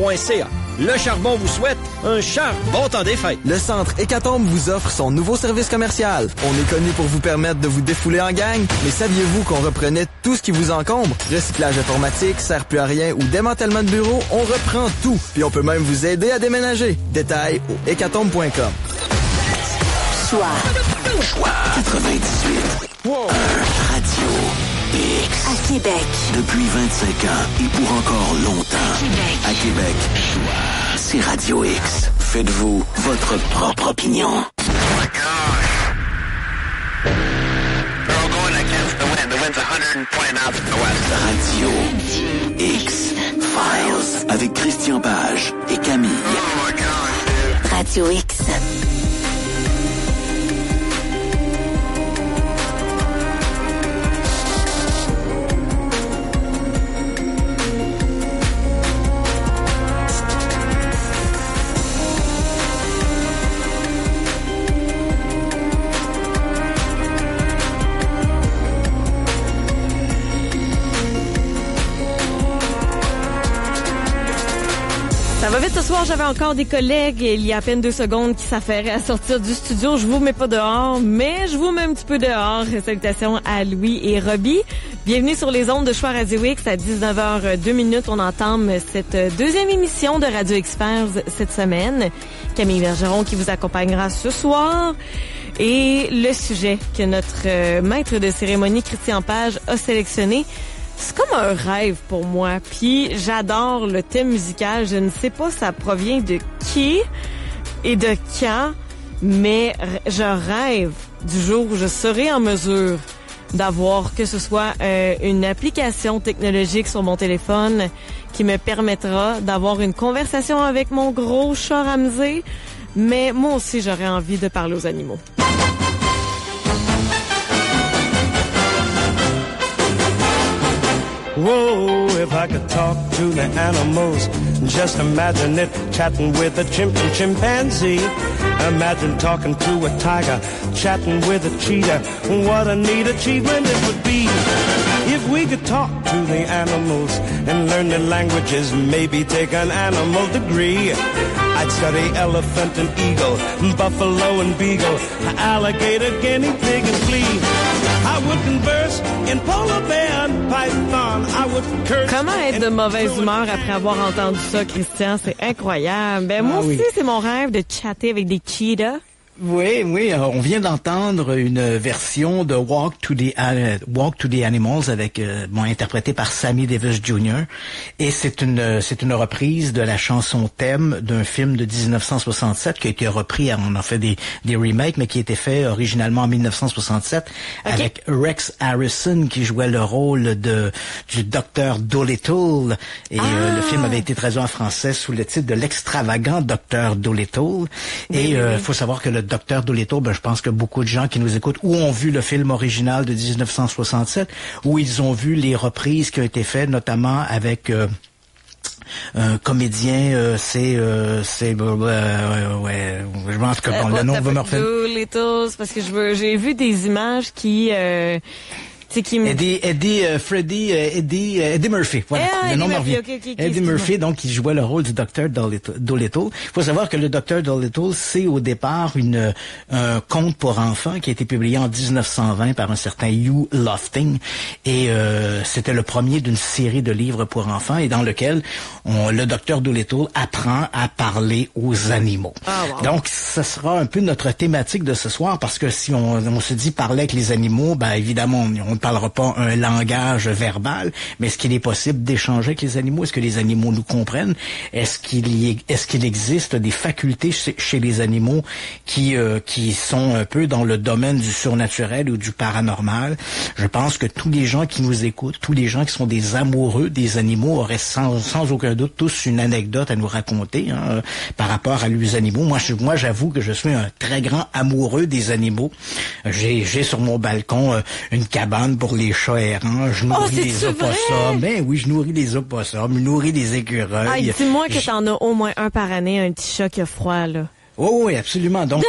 hécatombe.ca. Le charbon vous souhaite un charbon temps des fêtes. Le Centre Hécatombe vous offre son nouveau service commercial. On est connu pour vous permettre de vous défouler en gang, mais saviez-vous qu'on reprenait tout ce qui vous encombre? Recyclage informatique, sert plus à rien ou démantèlement de bureau, on reprend tout. Puis on peut même vous aider à déménager. Détails au hécatombe.com. Choix 98. Wow. Radio X. À Québec. Depuis 25 ans et pour encore longtemps. À Québec. Choix. C'est Radio X. Faites-vous votre propre opinion. Oh my gosh. They're all going against the wind. The wind's 120 knots in the west. Radio X Files avec Christian Page et Camille. Oh my gosh, dude. Radio X. Ça va vite ce soir, j'avais encore des collègues il y a à peine 2 secondes qui s'affairaient à sortir du studio. Je vous mets pas dehors, mais je vous mets un petit peu dehors. Salutations à Louis et Robbie. Bienvenue sur les ondes de Choix Radio X à 19h02. On entame cette deuxième émission de Radio Experts cette semaine. Camille Bergeron qui vous accompagnera ce soir. Et le sujet que notre maître de cérémonie, Christian Page, a sélectionné, c'est comme un rêve pour moi. Puis j'adore le thème musical. Je ne sais pas ça provient de qui et de quand, mais je rêve du jour où je serai en mesure d'avoir que ce soit une application technologique sur mon téléphone qui me permettra d'avoir une conversation avec mon gros chat Ramsey. Mais moi aussi, j'aurais envie de parler aux animaux. Whoa, if I could talk to the animals, just imagine it, chatting with a chimpanzee. Imagine talking to a tiger, chatting with a cheetah. What a neat achievement it would be if we could talk to the animals and learn their languages, maybe take an animal degree. I'd study elephant and eagle, buffalo and beagle, alligator, guinea pig and flea. I would converse in polar bear and python. I would curse. Comment être de mauvaise humeur après avoir entendu ça, Christian? C'est incroyable. Ben, moi aussi, c'est mon rêve de chatter avec des cheetahs. Oui, on vient d'entendre une version de Walk to the Animals avec interprété par Sammy Davis Jr. et c'est une reprise de la chanson thème d'un film de 1967 qui a été repris, on en fait des remakes, mais qui a été fait originalement en 1967 avec Rex Harrison qui jouait le rôle du docteur Dolittle et le film avait été traduit en français sous le titre de l'extravagant docteur Dolittle et faut savoir que le docteur Dolittle, je pense que beaucoup de gens qui nous écoutent ou ont vu le film original de 1967 ou ils ont vu les reprises qui ont été faites, notamment avec un comédien, je pense que le nom va me refaire. Dolittle, parce que j'ai vu des images qui Eddie Murphy, voilà. Le nom Murphy. Eddie Murphy, donc, il jouait le rôle du docteur Dolittle. Il faut savoir que le docteur Dolittle, c'est au départ un conte pour enfants qui a été publié en 1920 par un certain Hugh Lofting. Et c'était le premier d'une série de livres pour enfants et dans lequel le docteur Dolittle apprend à parler aux animaux. Wow. Donc, ce sera un peu notre thématique de ce soir parce que si on se dit parler avec les animaux, évidemment, on ne parlera pas un langage verbal, mais est-ce qu'il est possible d'échanger avec les animaux? Est-ce que les animaux nous comprennent? Est-ce qu'il existe des facultés chez les animaux qui sont un peu dans le domaine du surnaturel ou du paranormal? Je pense que tous les gens qui nous écoutent, tous les gens qui sont des amoureux des animaux auraient sans aucun doute tous une anecdote à nous raconter par rapport à les animaux. Moi, j'avoue que je suis un très grand amoureux des animaux. J'ai sur mon balcon une cabane pour les chats errants. Je nourris les opossums. Ben oui, je nourris les opossums, je nourris les écureuils. Dis-moi que t'en as au moins un par année, un petit chat qui a froid, là. Oui, absolument. Donc,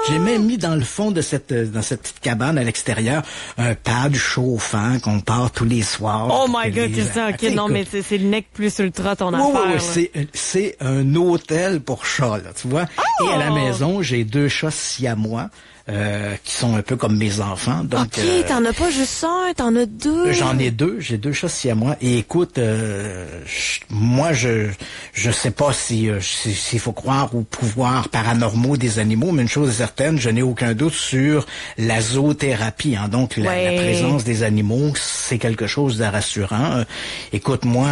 j'ai même mis dans le fond de cette petite cabane à l'extérieur un pad chauffant qu'on part tous les soirs. Oh my God, c'est ça. OK, non, mais c'est le nec plus ultra ton affaire. Oui, c'est un hôtel pour chats, là, tu vois. Oh! Et à la maison, j'ai 2 chats siamois. Qui sont un peu comme mes enfants. Donc, OK, t'en as pas juste un, t'en as 2. J'en ai 2, j'ai 2 chats siamois. Et écoute, moi, je sais pas s'il faut croire aux pouvoirs paranormaux des animaux, mais une chose est certaine, je n'ai aucun doute sur la zoothérapie. Hein. Donc, la présence des animaux, c'est quelque chose de rassurant. Écoute, moi...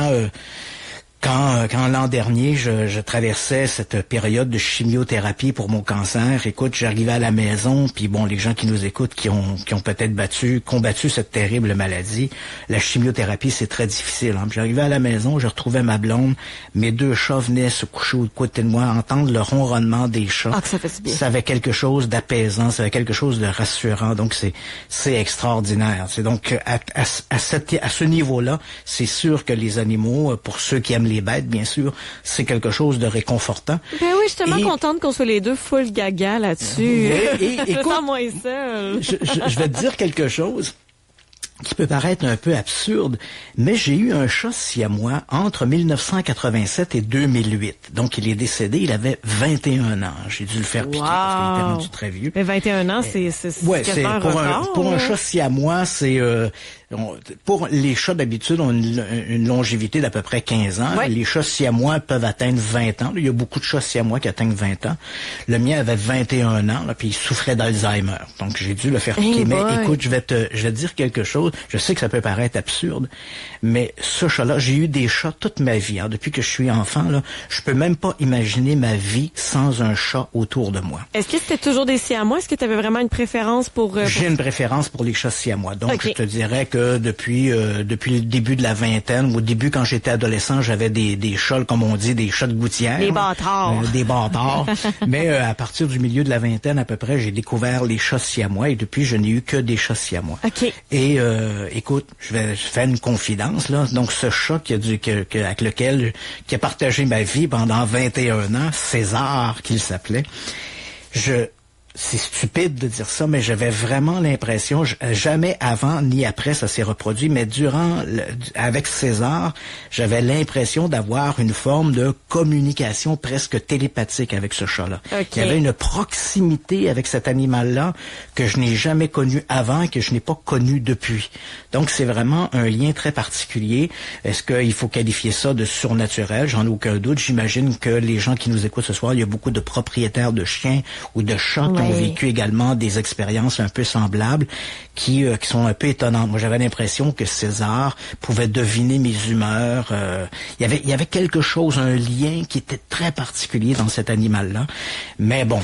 Quand l'an dernier, je traversais cette période de chimiothérapie pour mon cancer, écoute, j'arrivais à la maison, puis bon, les gens qui nous écoutent, qui ont peut-être combattu cette terrible maladie, la chimiothérapie, c'est très difficile. Hein. J'arrivais à la maison, je retrouvais ma blonde, mes 2 chats venaient se coucher au côté de moi, entendre le ronronnement des chats. Ah, que ça fait bien. Ça avait quelque chose d'apaisant, ça avait quelque chose de rassurant, donc c'est extraordinaire. C'est donc à ce niveau-là, c'est sûr que les animaux, pour ceux qui aiment les bêtes, bien sûr, c'est quelque chose de réconfortant. Ben oui, je suis tellement contente qu'on soit les 2 full gaga là-dessus. Écoute, je me sens moins seule. Je vais te dire quelque chose qui peut paraître un peu absurde, mais j'ai eu un chat siamois entre 1987 et 2008. Donc, il est décédé, il avait 21 ans. J'ai dû le faire piquer parce qu'il était rendu très vieux. Mais 21 ans, c'est un record. Pour un chat siamois, c'est... pour les chats d'habitude ont une longévité d'à peu près 15 ans. Ouais. Les chats siamois peuvent atteindre 20 ans. Il y a beaucoup de chats siamois qui atteignent 20 ans. Le mien avait 21 ans, là, puis il souffrait d'Alzheimer. Donc j'ai dû le faire piquer. Mais écoute, je vais te dire quelque chose. Je sais que ça peut paraître absurde, mais ce chat-là, j'ai eu des chats toute ma vie. Hein. Depuis que je suis enfant, là, je peux même pas imaginer ma vie sans un chat autour de moi. Est-ce que c'était toujours des siamois? Est-ce que tu avais vraiment une préférence pour... J'ai une préférence pour les chats siamois. Donc je te dirais que depuis le début de la vingtaine, au début quand j'étais adolescent, j'avais des chats, comme on dit, des chats de gouttière. Des bâtards. Des bâtards. Mais à partir du milieu de la vingtaine à peu près, j'ai découvert les chats siamois et depuis, je n'ai eu que des chats siamois. OK. Et écoute, je vais faire une confidence là. Donc ce chat avec lequel qui a partagé ma vie pendant 21 ans, César qu'il s'appelait. C'est stupide de dire ça, mais j'avais vraiment l'impression, jamais avant ni après ça s'est reproduit, mais avec César, j'avais l'impression d'avoir une forme de communication presque télépathique avec ce chat-là. Okay. Il y avait une proximité avec cet animal-là que je n'ai jamais connu avant et que je n'ai pas connu depuis. Donc c'est vraiment un lien très particulier. Est-ce qu'il faut qualifier ça de surnaturel? J'en ai aucun doute. J'imagine que les gens qui nous écoutent ce soir, il y a beaucoup de propriétaires de chiens ou de chats qui ont vécu également des expériences un peu semblables qui sont un peu étonnantes. Moi, j'avais l'impression que César pouvait deviner mes humeurs. Il y avait quelque chose, un lien qui était très particulier dans cet animal-là. Mais bon,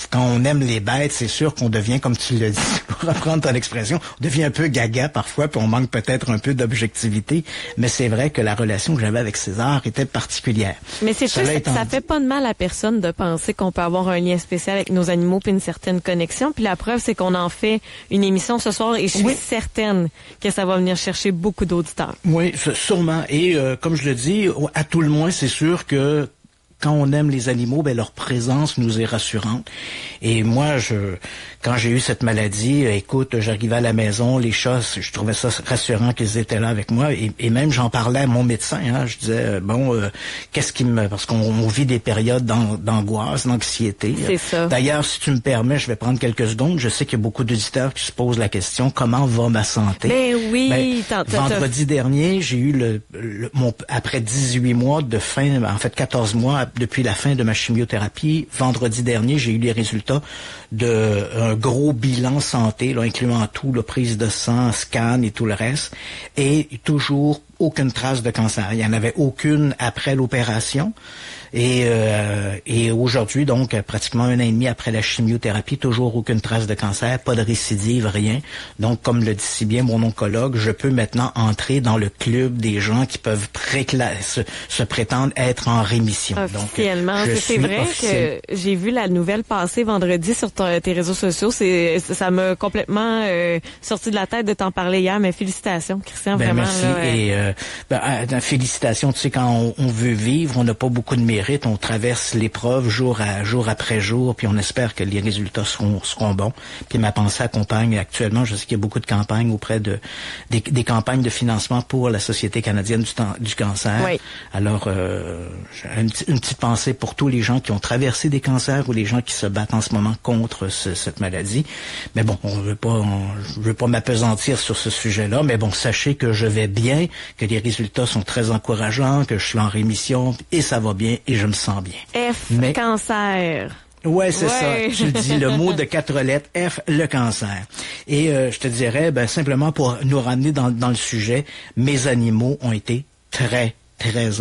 quand on aime les bêtes, c'est sûr qu'on devient, comme tu l'as dit, pour reprendre ton expression, on devient un peu gaga parfois, puis on manque peut-être un peu d'objectivité. Mais c'est vrai que la relation que j'avais avec César était particulière. Mais c'est sûr que ça fait pas de mal à personne de penser qu'on peut avoir un lien spécial avec nos animaux puis une certaine connexion. Puis la preuve, c'est qu'on en fait une émission ce soir et je suis certaine que ça va venir chercher beaucoup d'auditeurs. Oui, sûrement. Et comme je le dis, à tout le moins, c'est sûr que quand on aime les animaux, ben leur présence nous est rassurante. Et moi, quand j'ai eu cette maladie, écoute, j'arrivais à la maison, les chats, je trouvais ça rassurant qu'ils étaient là avec moi. Et même, j'en parlais à mon médecin. Hein, je disais, qu'est-ce qui parce qu'on vit des périodes d'angoisse, d'anxiété. C'est ça. D'ailleurs, si tu me permets, je vais prendre quelques secondes. Je sais qu'il y a beaucoup d'auditeurs qui se posent la question, comment va ma santé? Ben oui. Vendredi dernier, j'ai eu après 18 mois de fin, en fait 14 mois depuis la fin de ma chimiothérapie. Vendredi dernier, j'ai eu les résultats d'un gros bilan santé, là, incluant tout, la prise de sang, scan et tout le reste. Et toujours aucune trace de cancer. Il n'y en avait aucune après l'opération. Et aujourd'hui, donc, pratiquement 1 an et demi après la chimiothérapie, toujours aucune trace de cancer, pas de récidive, rien. Donc, comme le dit si bien mon oncologue, je peux maintenant entrer dans le club des gens qui peuvent se prétendre être en rémission. Officiellement. Donc, c'est vrai que j'ai vu la nouvelle passer vendredi sur tes réseaux sociaux. Ça m'a complètement sorti de la tête de t'en parler hier, mais félicitations, Christian, vraiment. Merci. Là, félicitations. Tu sais, quand on veut vivre, on n'a pas beaucoup de mérite. On traverse l'épreuve jour après jour, puis on espère que les résultats seront bons. Puis ma pensée accompagne actuellement, je sais qu'il y a beaucoup de campagnes auprès des campagnes de financement pour la Société canadienne du cancer. Oui. Alors, une petite pensée pour tous les gens qui ont traversé des cancers ou les gens qui se battent en ce moment contre cette maladie. Mais bon, je veux pas m'apesantir sur ce sujet-là, mais bon, sachez que je vais bien, que les résultats sont très encourageants, que je suis en rémission et ça va bien et je me sens bien. Cancer. Ouais, c'est ça. Tu dis le mot de 4 lettres, F, le cancer. Et je te dirais, simplement pour nous ramener dans le sujet, mes animaux ont été très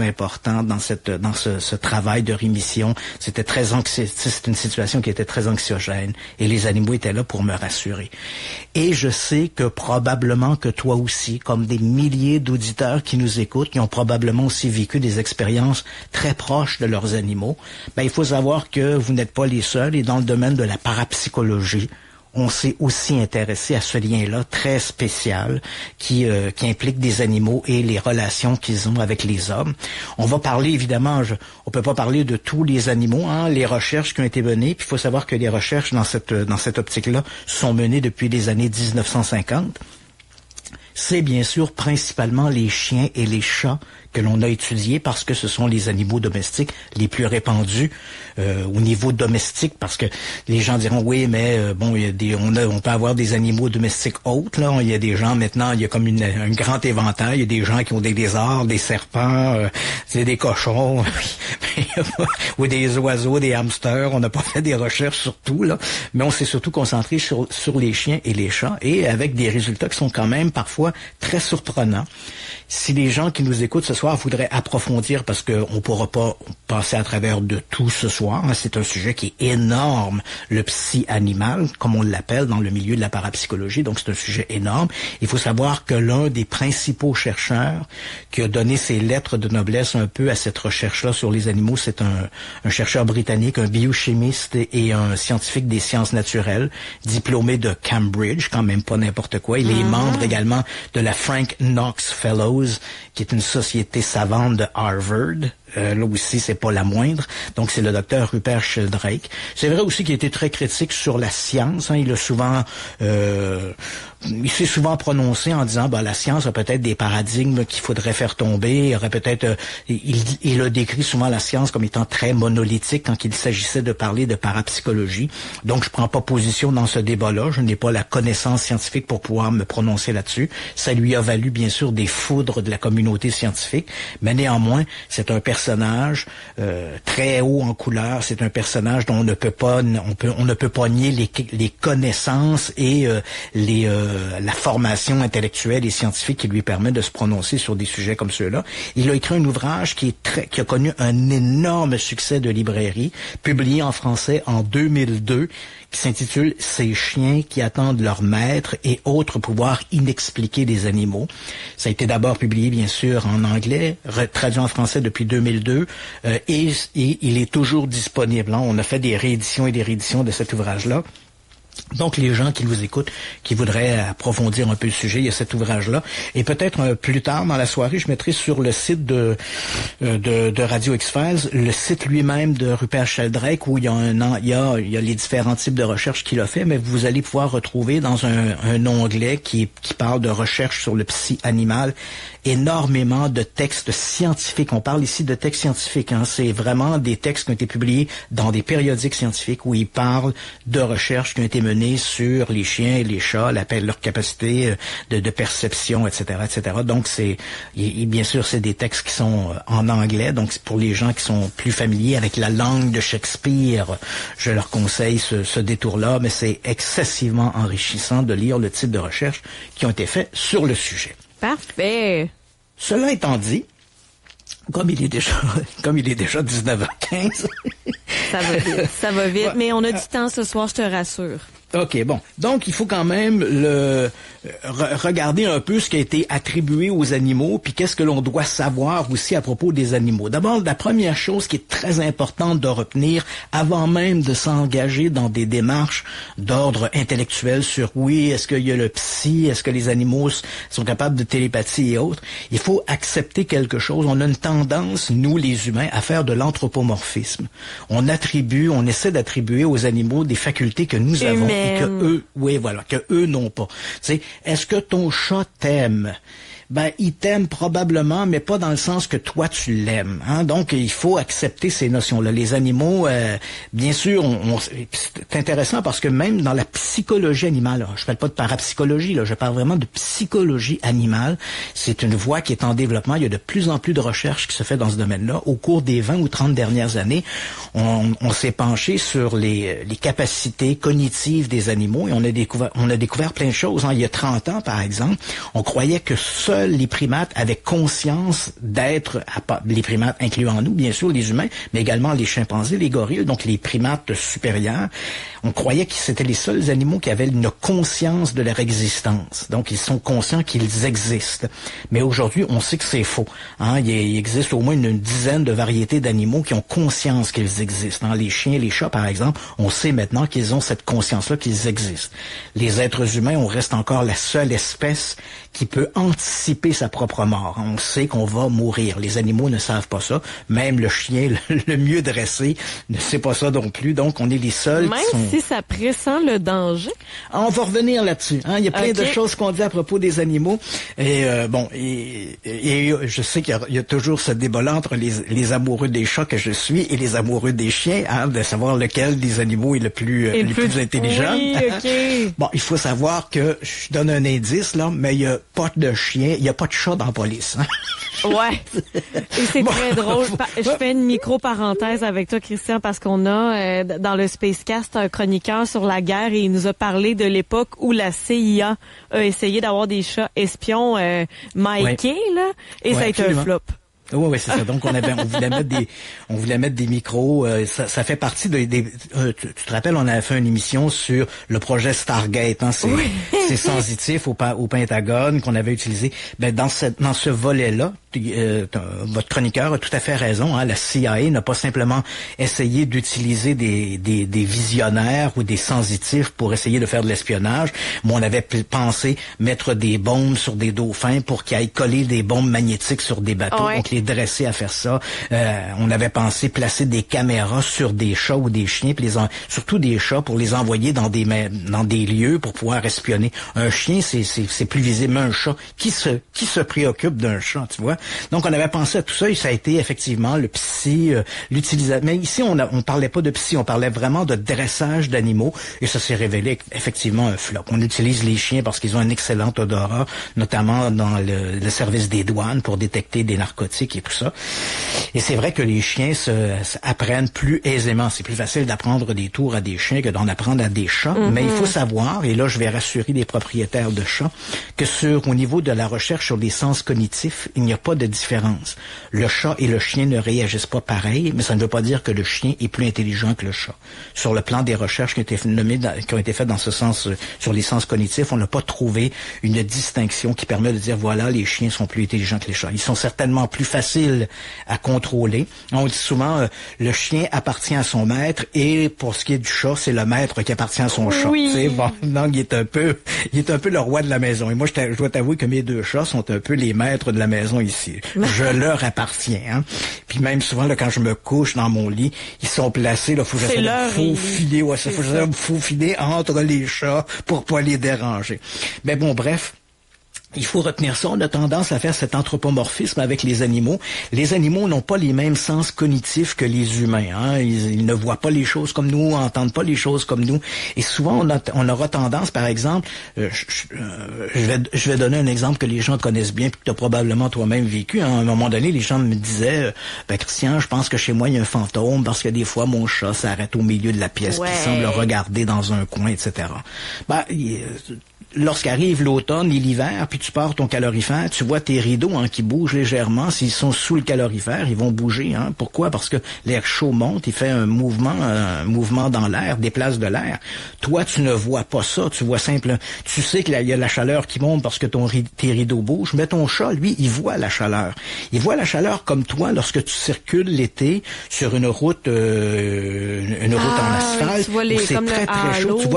important dans ce travail de rémission. C'était c'est une situation qui était très anxiogène et les animaux étaient là pour me rassurer. Et je sais que probablement que toi aussi, comme des milliers d'auditeurs qui nous écoutent, qui ont probablement aussi vécu des expériences très proches de leurs animaux, il faut savoir que vous n'êtes pas les seuls et dans le domaine de la parapsychologie, on s'est aussi intéressé à ce lien-là très spécial qui implique des animaux et les relations qu'ils ont avec les hommes. On va parler évidemment, on peut pas parler de tous les animaux, les recherches qui ont été menées. Puis il faut savoir que les recherches dans cette optique-là sont menées depuis les années 1950. C'est bien sûr principalement les chiens et les chats que l'on a étudiés parce que ce sont les animaux domestiques les plus répandus au niveau domestique, parce que les gens diront oui, mais on peut avoir des animaux domestiques autres, là. Il y a des gens maintenant, il y a comme un grand éventail. Il y a des gens qui ont des lézards, des serpents, des cochons, ou des oiseaux, des hamsters. On n'a pas fait des recherches sur tout, là, mais on s'est surtout concentré sur les chiens et les chats, et avec des résultats qui sont quand même parfois très surprenants. Si les gens qui nous écoutent ce soir voudraient approfondir, parce qu'on pourra pas passer à travers de tout ce soir, c'est un sujet qui est énorme, le psy-animal, comme on l'appelle dans le milieu de la parapsychologie, donc c'est un sujet énorme. Il faut savoir que l'un des principaux chercheurs qui a donné ses lettres de noblesse un peu à cette recherche-là sur les animaux, c'est un chercheur britannique, un biochimiste et un scientifique des sciences naturelles, diplômé de Cambridge, quand même pas n'importe quoi. Il est membre également de la Frank Knox Fellows, qui est une société savante de Harvard. Là aussi, c'est pas la moindre. Donc, c'est le docteur Rupert Sheldrake. C'est vrai aussi qu'il a été très critique sur la science. Il s'est souvent prononcé en disant, la science a peut-être des paradigmes qu'il faudrait faire tomber. Il aurait peut-être, il a décrit souvent la science comme étant très monolithique quand il s'agissait de parler de parapsychologie. Donc, je prends pas position dans ce débat-là. Je n'ai pas la connaissance scientifique pour pouvoir me prononcer là-dessus. Ça lui a valu, bien sûr, des foudres de la communauté scientifique. Mais néanmoins, c'est un personnage très haut en couleur. C'est un personnage dont on ne peut pas nier les connaissances et la formation intellectuelle et scientifique qui lui permet de se prononcer sur des sujets comme ceux-là. Il a écrit un ouvrage qui a connu un énorme succès de librairie, publié en français en 2002, qui s'intitule « Ces chiens qui attendent leur maître et autres pouvoirs inexpliqués des animaux ». Ça a été d'abord publié, bien sûr, en anglais, traduit en français depuis 2002, et il est toujours disponible. On a fait des rééditions et des rééditions de cet ouvrage-là. Donc, les gens qui vous écoutent, qui voudraient approfondir un peu le sujet, il y a cet ouvrage-là. Et peut-être plus tard dans la soirée, je mettrai sur le site de Radio X-Files, le site lui-même de Rupert Sheldrake, où il y a les différents types de recherches qu'il a fait, mais vous allez pouvoir retrouver dans un onglet qui parle de recherche sur le psy-animal énormément de textes scientifiques. On parle ici de textes scientifiques. C'est vraiment des textes qui ont été publiés dans des périodiques scientifiques où ils parlent de recherches qui ont été menées sur les chiens et les chats, leur capacité de perception, etc., etc. Donc, bien sûr, c'est des textes qui sont en anglais. Donc, pour les gens qui sont plus familiers avec la langue de Shakespeare, je leur conseille ce détour-là, mais c'est excessivement enrichissant de lire le type de recherches qui ont été faites sur le sujet. Parfait. Cela étant dit, comme il est déjà 19h15. Ça va vite, ouais. Mais on a du temps ce soir, je te rassure. OK, bon. Donc, il faut quand même regarder un peu ce qui a été attribué aux animaux, puis qu'est-ce que l'on doit savoir aussi à propos des animaux. D'abord, la première chose qui est très importante de retenir, avant même de s'engager dans des démarches d'ordre intellectuel sur oui, est-ce qu'il y a le psy, est-ce que les animaux sont capables de télépathie et autres, il faut accepter quelque chose. On a une tendance, nous les humains, à faire de l'anthropomorphisme. On essaie d'attribuer aux animaux des facultés que nous avons. Et que eux, que eux n'ont pas. Tu sais, est-ce que ton chat t'aime? Ben, il t'aime probablement, mais pas dans le sens que toi tu l'aimes. Hein? Donc, il faut accepter ces notions-là. Les animaux, bien sûr, c'est intéressant parce que même dans la psychologie animale, je parle pas de parapsychologie, là, je parle vraiment de psychologie animale. C'est une voie qui est en développement. Il y a de plus en plus de recherches qui se fait dans ce domaine-là. Au cours des 20 ou 30 dernières années, on s'est penché sur les capacités cognitives des animaux et on a découvert plein de choses. Hein? Il y a 30 ans, par exemple, on croyait que seuls les primates avaient conscience d'être, les primates incluant nous, bien sûr, les humains, mais également les chimpanzés, les gorilles, donc les primates supérieurs. On croyait que c'était les seuls animaux qui avaient une conscience de leur existence. Donc, ils sont conscients qu'ils existent. Mais aujourd'hui, on sait que c'est faux. Hein? Il existe au moins une dizaine de variétés d'animaux qui ont conscience qu'ils existent. Hein? Les chiens et les chats, par exemple, on sait maintenant qu'ils ont cette conscience-là qu'ils existent. Les êtres humains, on reste encore la seule espèce qui peut anticiper sa propre mort. On sait qu'on va mourir. Les animaux ne savent pas ça. Même le chien le mieux dressé ne sait pas ça non plus. Donc, on est les seuls qui sont... si ça pressent le danger? On va revenir là-dessus. Hein? Il y a plein de choses qu'on dit à propos des animaux. Et et je sais qu'il y a toujours ce débat entre les amoureux des chats que je suis et les amoureux des chiens, hein, de savoir lequel des animaux est le plus intelligent. Oui, OK. Bon, il faut savoir que, je donne un indice, là, mais il y a pas de chien, il y a pas de chat dans la police. Hein? Ouais. Et c'est très drôle. Je fais une micro-parenthèse avec toi, Christian, parce qu'on a dans le Spacecast un chroniqueur sur la guerre et il nous a parlé de l'époque où la CIA a essayé d'avoir des chats espions mikés, là, et ça a été un flop. Oui, c'est ça. Donc, on voulait mettre des micros. Ça fait partie tu te rappelles, on avait fait une émission sur le projet Stargate. Hein, c'est sensitif au Pentagone qu'on avait utilisé. Ben, dans ce volet-là, votre chroniqueur a tout à fait raison. Hein, la CIA n'a pas simplement essayé d'utiliser des visionnaires ou des sensitifs pour essayer de faire de l'espionnage, mais on avait pensé mettre des bombes sur des dauphins pour qu'ils aillent coller des bombes magnétiques sur des bateaux. Ouais. Donc, les dresser à faire ça. On avait pensé placer des caméras sur des chats ou des chiens, puis surtout des chats, pour les envoyer dans des lieux pour pouvoir espionner. Un chien, c'est plus visible. Un chat, qui se préoccupe d'un chat, tu vois? Donc, on avait pensé à tout ça et ça a été effectivement le psy, l'utilisation. Mais ici, on parlait pas de psy, on parlait vraiment de dressage d'animaux et ça s'est révélé effectivement un flop. On utilise les chiens parce qu'ils ont un excellent odorat, notamment dans le service des douanes pour détecter des narcotiques et tout ça. Et c'est vrai que les chiens apprennent plus aisément. C'est plus facile d'apprendre des tours à des chiens que d'en apprendre à des chats. Mm-hmm. Mais il faut savoir, et là je vais rassurer les propriétaires de chats, que au niveau de la recherche sur les sens cognitifs, il n'y a pas de différence. Le chat et le chien ne réagissent pas pareil, mais ça ne veut pas dire que le chien est plus intelligent que le chat. Sur le plan des recherches qui ont été faites dans ce sens, sur les sens cognitifs, on n'a pas trouvé une distinction qui permet de dire, voilà, les chiens sont plus intelligents que les chats. Ils sont certainement plus faciles à contrôler. On dit souvent, le chien appartient à son maître et pour ce qui est du chat, c'est le maître qui appartient à son chat. Oui. Tu sais, bon, donc il est un peu le roi de la maison. Et moi, je dois t'avouer que mes deux chats sont un peu les maîtres de la maison ici. Je leur appartiens. Hein. Puis même souvent, là, quand je me couche dans mon lit, ils sont placés, là, faut que j'essaie de me faufiler entre les chats pour pas les déranger. Mais bon, bref. Il faut retenir ça. On a tendance à faire cet anthropomorphisme avec les animaux. Les animaux n'ont pas les mêmes sens cognitifs que les humains. Hein. Ils ne voient pas les choses comme nous, entendent pas les choses comme nous. Et souvent, on aura tendance, par exemple, je vais donner un exemple que les gens connaissent bien, puis que tu as probablement toi-même vécu. Hein. À un moment donné, les gens me disaient, Christian, je pense que chez moi, il y a un fantôme parce que des fois, mon chat s'arrête au milieu de la pièce, puis il semble regarder dans un coin, etc. lorsqu'arrive l'automne et l'hiver, puis tu pars ton calorifère, tu vois tes rideaux qui bougent légèrement. S'ils sont sous le calorifère, ils vont bouger. Pourquoi? Parce que l'air chaud monte, il fait un mouvement dans l'air, déplace de l'air. Toi, tu ne vois pas ça. Tu vois tu sais qu'il y a la chaleur qui monte parce que tes rideaux bougent, mais ton chat, lui, il voit la chaleur. Il voit la chaleur comme toi lorsque tu circules l'été sur une route en asphalte. Tu vois c'est très, très chaud. Tu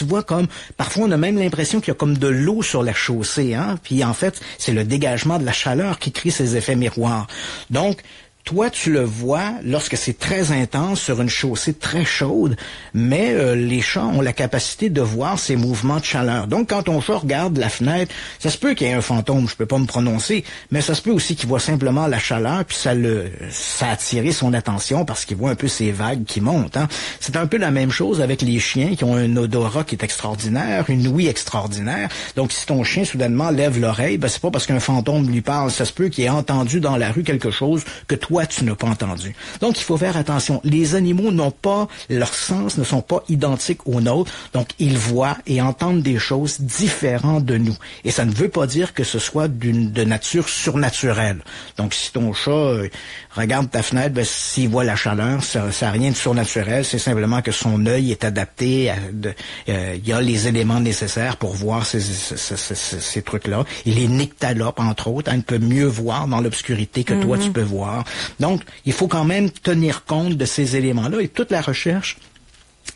vois comme, parfois on a même l'impression qu'il y a comme de l'eau sur la chaussée, Puis en fait, c'est le dégagement de la chaleur qui crée ces effets miroirs. Donc, toi, tu le vois lorsque c'est très intense sur une chaussée très chaude, mais les chats ont la capacité de voir ces mouvements de chaleur. Donc, quand ton chat regarde la fenêtre, ça se peut qu'il y ait un fantôme, je peux pas me prononcer, mais ça se peut aussi qu'il voit simplement la chaleur, puis ça a attiré son attention parce qu'il voit un peu ces vagues qui montent. C'est un peu la même chose avec les chiens qui ont un odorat qui est extraordinaire, une ouïe extraordinaire. Donc, si ton chien soudainement lève l'oreille, c'est pas parce qu'un fantôme lui parle, ça se peut qu'il ait entendu dans la rue quelque chose que toi, tu n'as pas entendu. Donc, il faut faire attention. Les animaux leurs sens ne sont pas identiques aux nôtres, donc ils voient et entendent des choses différentes de nous. Et ça ne veut pas dire que ce soit de nature surnaturelle. Donc, si ton chat regarde ta fenêtre, s'il voit la chaleur, ça n'a rien de surnaturel, c'est simplement que son œil est adapté, il y a les éléments nécessaires pour voir ces trucs-là. Il est nyctalope, entre autres, il peut mieux voir dans l'obscurité que toi, tu peux voir. Donc, il faut quand même tenir compte de ces éléments-là et toute la recherche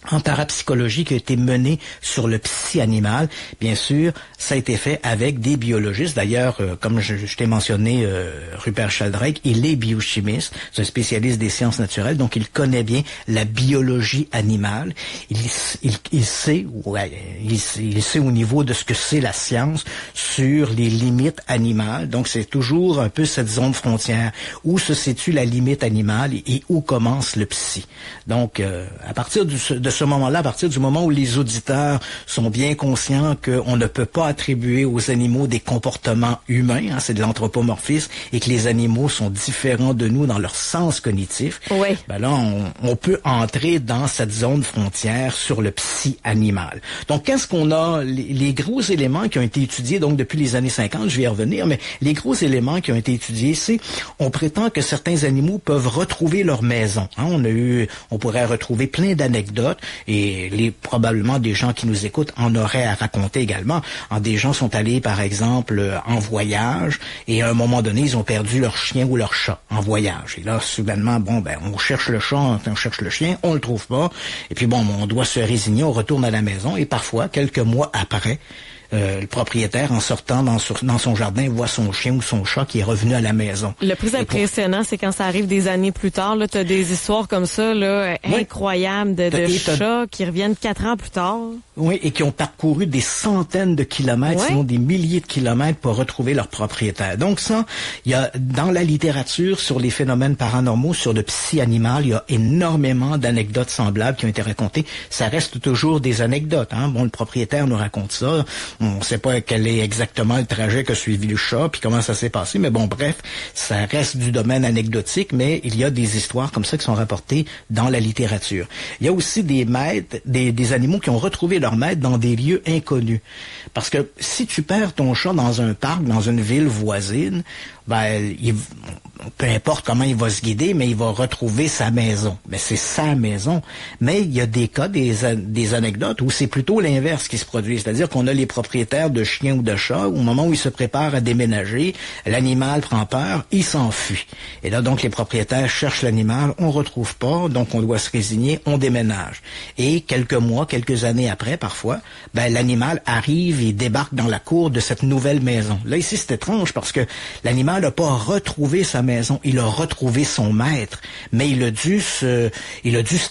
en parapsychologie qui a été menée sur le psy-animal. Bien sûr, ça a été fait avec des biologistes. D'ailleurs, comme je t'ai mentionné, Rupert Sheldrake, il est biochimiste, c'est un spécialiste des sciences naturelles, donc il connaît bien la biologie animale. Il sait au niveau de ce que c'est la science sur les limites animales. Donc, c'est toujours un peu cette zone frontière où se situe la limite animale et où commence le psy. Donc, à partir de ce moment-là, à partir du moment où les auditeurs sont bien conscients qu'on ne peut pas attribuer aux animaux des comportements humains, c'est de l'anthropomorphisme, et que les animaux sont différents de nous dans leur sens cognitif, là, on peut entrer dans cette zone frontière sur le psy-animal. Donc, qu'est-ce qu'on a? Les gros éléments qui ont été étudiés, donc depuis les années 50, je vais y revenir, mais les gros éléments qui ont été étudiés, on prétend que certains animaux peuvent retrouver leur maison. On pourrait retrouver plein d'anecdotes, et probablement des gens qui nous écoutent en auraient à raconter également. Des gens sont allés, par exemple, en voyage, et à un moment donné, ils ont perdu leur chien ou leur chat en voyage. Et là, soudainement, on cherche le chat, on cherche le chien, on le trouve pas, et puis on doit se résigner, on retourne à la maison, et parfois, quelques mois après, le propriétaire, en sortant dans son jardin, voit son chien ou son chat qui est revenu à la maison. Le plus impressionnant, c'est quand ça arrive des années plus tard. Là, t'as des histoires comme ça, incroyables de chats qui reviennent 4 ans plus tard. Oui, et qui ont parcouru des centaines de kilomètres, sinon des milliers de kilomètres pour retrouver leur propriétaire. Donc ça, il y a dans la littérature sur les phénomènes paranormaux, sur le psy-animal, il y a énormément d'anecdotes semblables qui ont été racontées. Ça reste toujours des anecdotes. Le propriétaire nous raconte ça. On ne sait pas quel est exactement le trajet qu'a suivi le chat, puis comment ça s'est passé, mais bref, ça reste du domaine anecdotique, mais il y a des histoires comme ça qui sont rapportées dans la littérature. Il y a aussi des maîtres, des animaux qui ont retrouvé leur maître dans des lieux inconnus. Parce que si tu perds ton chat dans un parc, dans une ville voisine, peu importe comment il va se guider, mais il va retrouver sa maison. Mais c'est sa maison. Mais il y a des cas, des anecdotes où c'est plutôt l'inverse qui se produit. C'est-à-dire qu'on a les propriétaires de chiens ou de chats, au moment où ils se préparent à déménager, l'animal prend peur, il s'enfuit. Et là, donc, les propriétaires cherchent l'animal, on retrouve pas, donc on doit se résigner, on déménage. Et quelques mois, quelques années après, parfois, l'animal arrive et débarque dans la cour de cette nouvelle maison. Là, ici, c'est étrange parce que l'animal n'a pas retrouvé sa maison, il a retrouvé son maître, mais il a dû se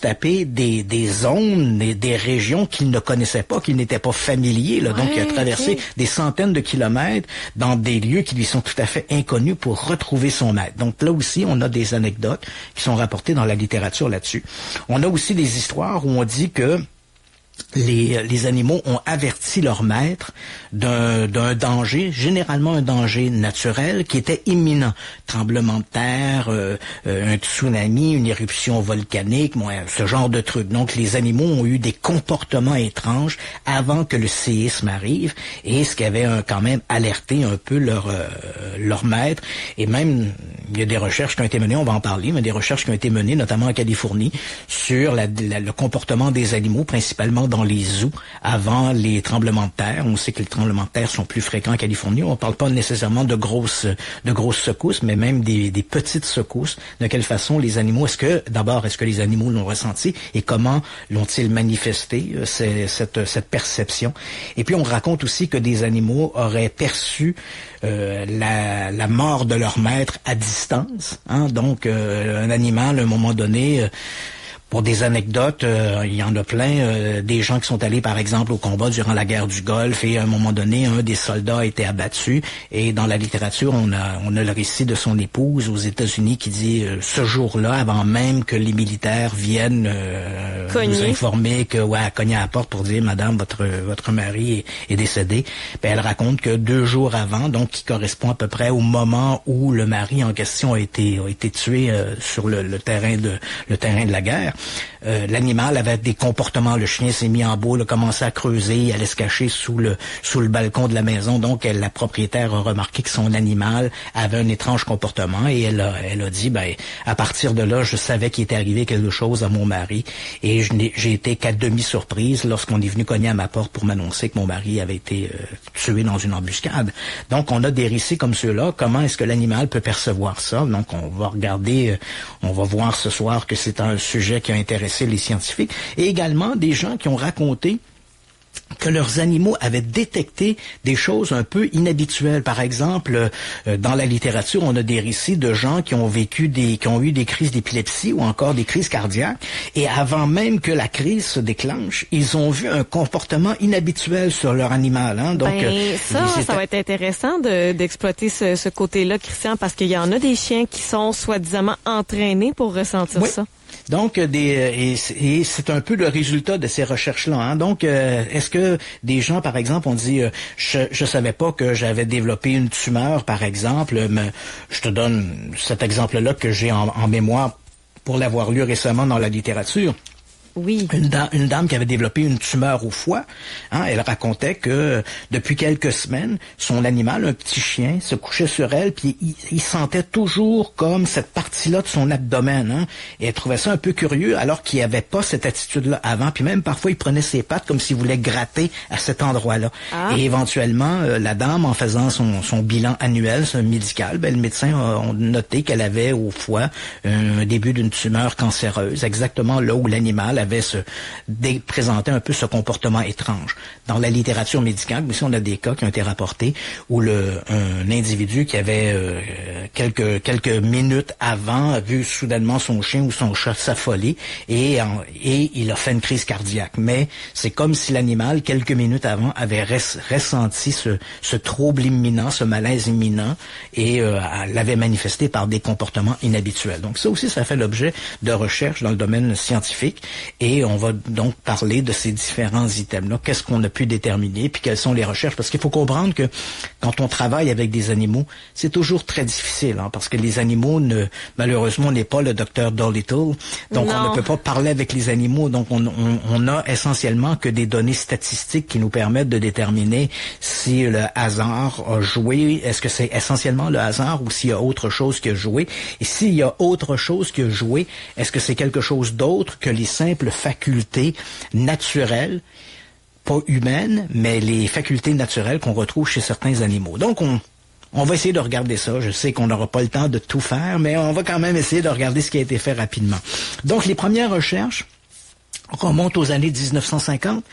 taper des zones, des régions qu'il ne connaissait pas, qu'il n'était pas familier. Donc, il a traversé des centaines de kilomètres dans des lieux qui lui sont tout à fait inconnus pour retrouver son maître. Donc là aussi, on a des anecdotes qui sont rapportées dans la littérature là-dessus. On a aussi des histoires où on dit que les animaux ont averti leur maître d'un danger, généralement un danger naturel qui était imminent. Tremblement de terre, un tsunami, une éruption volcanique, ce genre de trucs. Donc les animaux ont eu des comportements étranges avant que le séisme arrive, et ce qui avait quand même alerté un peu leur maître. Et même, il y a des recherches qui ont été menées, on va en parler, mais des recherches qui ont été menées, notamment en Californie, sur le comportement des animaux, principalement dans les zoos, avant les tremblements de terre. On sait que les tremblements de terre sont plus fréquents en Californie. On ne parle pas nécessairement de grosses secousses, mais même des petites secousses. De quelle façon les animaux, est-ce que les animaux l'ont ressenti et comment l'ont-ils manifesté, cette perception? Et puis on raconte aussi que des animaux auraient perçu la mort de leur maître à distance. Donc un animal, à un moment donné, pour des anecdotes, il y en a plein, des gens qui sont allés par exemple au combat durant la guerre du Golfe, et à un moment donné, un des soldats a été abattu, et dans la littérature, on a le récit de son épouse aux États-Unis qui dit ce jour-là, avant même que les militaires viennent nous informer que cogner à la porte pour dire madame, votre mari est décédé, elle raconte que 2 jours avant, donc qui correspond à peu près au moment où le mari en question a été tué sur le terrain de la guerre. L'animal avait des comportements, le chien s'est mis en boule, a commencé à creuser, il allait se cacher sous le balcon de la maison, donc la propriétaire a remarqué que son animal avait un étrange comportement, et elle a dit, à partir de là, je savais qu'il était arrivé quelque chose à mon mari, et j'ai été qu'à demi surprise lorsqu'on est venu cogner à ma porte pour m'annoncer que mon mari avait été tué dans une embuscade. Donc on a des récits comme ceux-là. Comment est-ce que l'animal peut percevoir ça? Donc on va voir ce soir que c'est un sujet qui a intéressé les scientifiques, et également des gens qui ont raconté que leurs animaux avaient détecté des choses un peu inhabituelles. Par exemple, dans la littérature, on a des récits de gens qui ont eu des crises d'épilepsie ou encore des crises cardiaques, et avant même que la crise se déclenche, ils ont vu un comportement inhabituel sur leur animal. Donc, ça va être intéressant d'exploiter ce côté-là, Christian, parce qu'il y en a des chiens qui sont soi-disant entraînés pour ressentir ça. Donc, et c'est un peu le résultat de ces recherches-là. Donc, est-ce que des gens, par exemple, ont dit, je savais pas que j'avais développé une tumeur, par exemple, mais je te donne cet exemple-là que j'ai en mémoire pour l'avoir lu récemment dans la littérature. Oui. Une dame qui avait développé une tumeur au foie, elle racontait que depuis quelques semaines, son animal, un petit chien, se couchait sur elle, puis il sentait toujours comme cette partie-là de son abdomen. Et elle trouvait ça un peu curieux, alors qu'il n'y avait pas cette attitude-là avant. Puis même parfois, il prenait ses pattes comme s'il voulait gratter à cet endroit-là. Et éventuellement, la dame, en faisant son bilan annuel médical, le médecin a noté qu'elle avait au foie un début d'une tumeur cancéreuse, exactement là où l'animal avait présenté un peu ce comportement étrange. Dans la littérature médicale, aussi, on a des cas qui ont été rapportés où un individu qui avait quelques minutes avant a vu soudainement son chien ou son chat s'affoler, et il a fait une crise cardiaque. Mais c'est comme si l'animal, quelques minutes avant, avait ressenti ce trouble imminent, ce malaise imminent, et l'avait manifesté par des comportements inhabituels. Donc ça aussi, ça fait l'objet de recherches dans le domaine scientifique. Et on va donc parler de ces différents items-là. Qu'est-ce qu'on a pu déterminer, puis quelles sont les recherches? Parce qu'il faut comprendre que quand on travaille avec des animaux, c'est toujours très difficile, parce que les animaux, malheureusement, on n'est pas le docteur Dolittle, donc on ne peut pas parler avec les animaux. Donc on a essentiellement que des données statistiques qui nous permettent de déterminer si le hasard a joué. Est-ce que c'est essentiellement le hasard ou s'il y a autre chose qui a joué? Et s'il y a autre chose qui a joué, est-ce que c'est quelque chose d'autre que les simples facultés naturelles, pas humaines, mais les facultés naturelles qu'on retrouve chez certains animaux. Donc, on va essayer de regarder ça. Je sais qu'on n'aura pas le temps de tout faire, mais on va quand même essayer de regarder ce qui a été fait rapidement. Donc, les premières recherches remontent aux années 1950.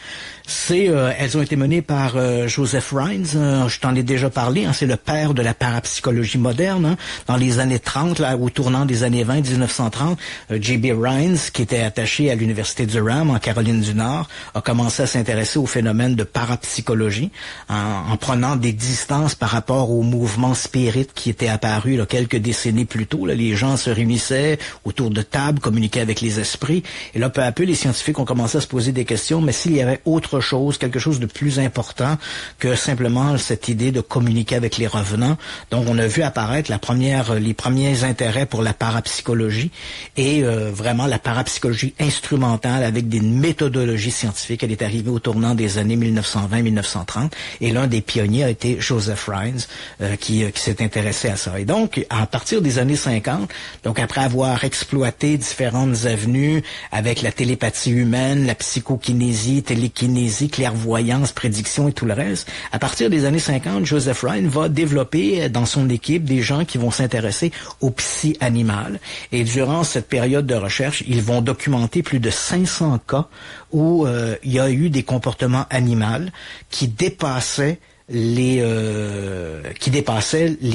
Elles ont été menées par Joseph Rhines. Je t'en ai déjà parlé. C'est le père de la parapsychologie moderne. Dans les années 30, au tournant des années 20, 1930, J.B. Rhines, qui était attaché à l'université Durham en Caroline du Nord, a commencé à s'intéresser au phénomène de parapsychologie en prenant des distances par rapport au mouvement spirit qui était apparu quelques décennies plus tôt. Les gens se réunissaient autour de tables, communiquaient avec les esprits. Et là, peu à peu, les scientifiques scientifiques ont commencé à se poser des questions, mais s'il y avait autre chose, quelque chose de plus important que simplement cette idée de communiquer avec les revenants. Donc, on a vu apparaître les premiers intérêts pour la parapsychologie et vraiment la parapsychologie instrumentale avec des méthodologies scientifiques. Elle est arrivée au tournant des années 1920-1930 et l'un des pionniers a été Joseph Rhines qui s'est intéressé à ça. Et donc, à partir des années 50, donc après avoir exploité différentes avenues avec la télépathie humaine, la psychokinésie, télékinésie, clairvoyance, prédiction et tout le reste, à partir des années 50, Joseph Rhines va développer dans son équipe des gens qui vont s'intéresser au psy-animal. Et durant cette période de recherche, ils vont documenter plus de 500 cas où il y a eu des comportements animaux qui dépassaient les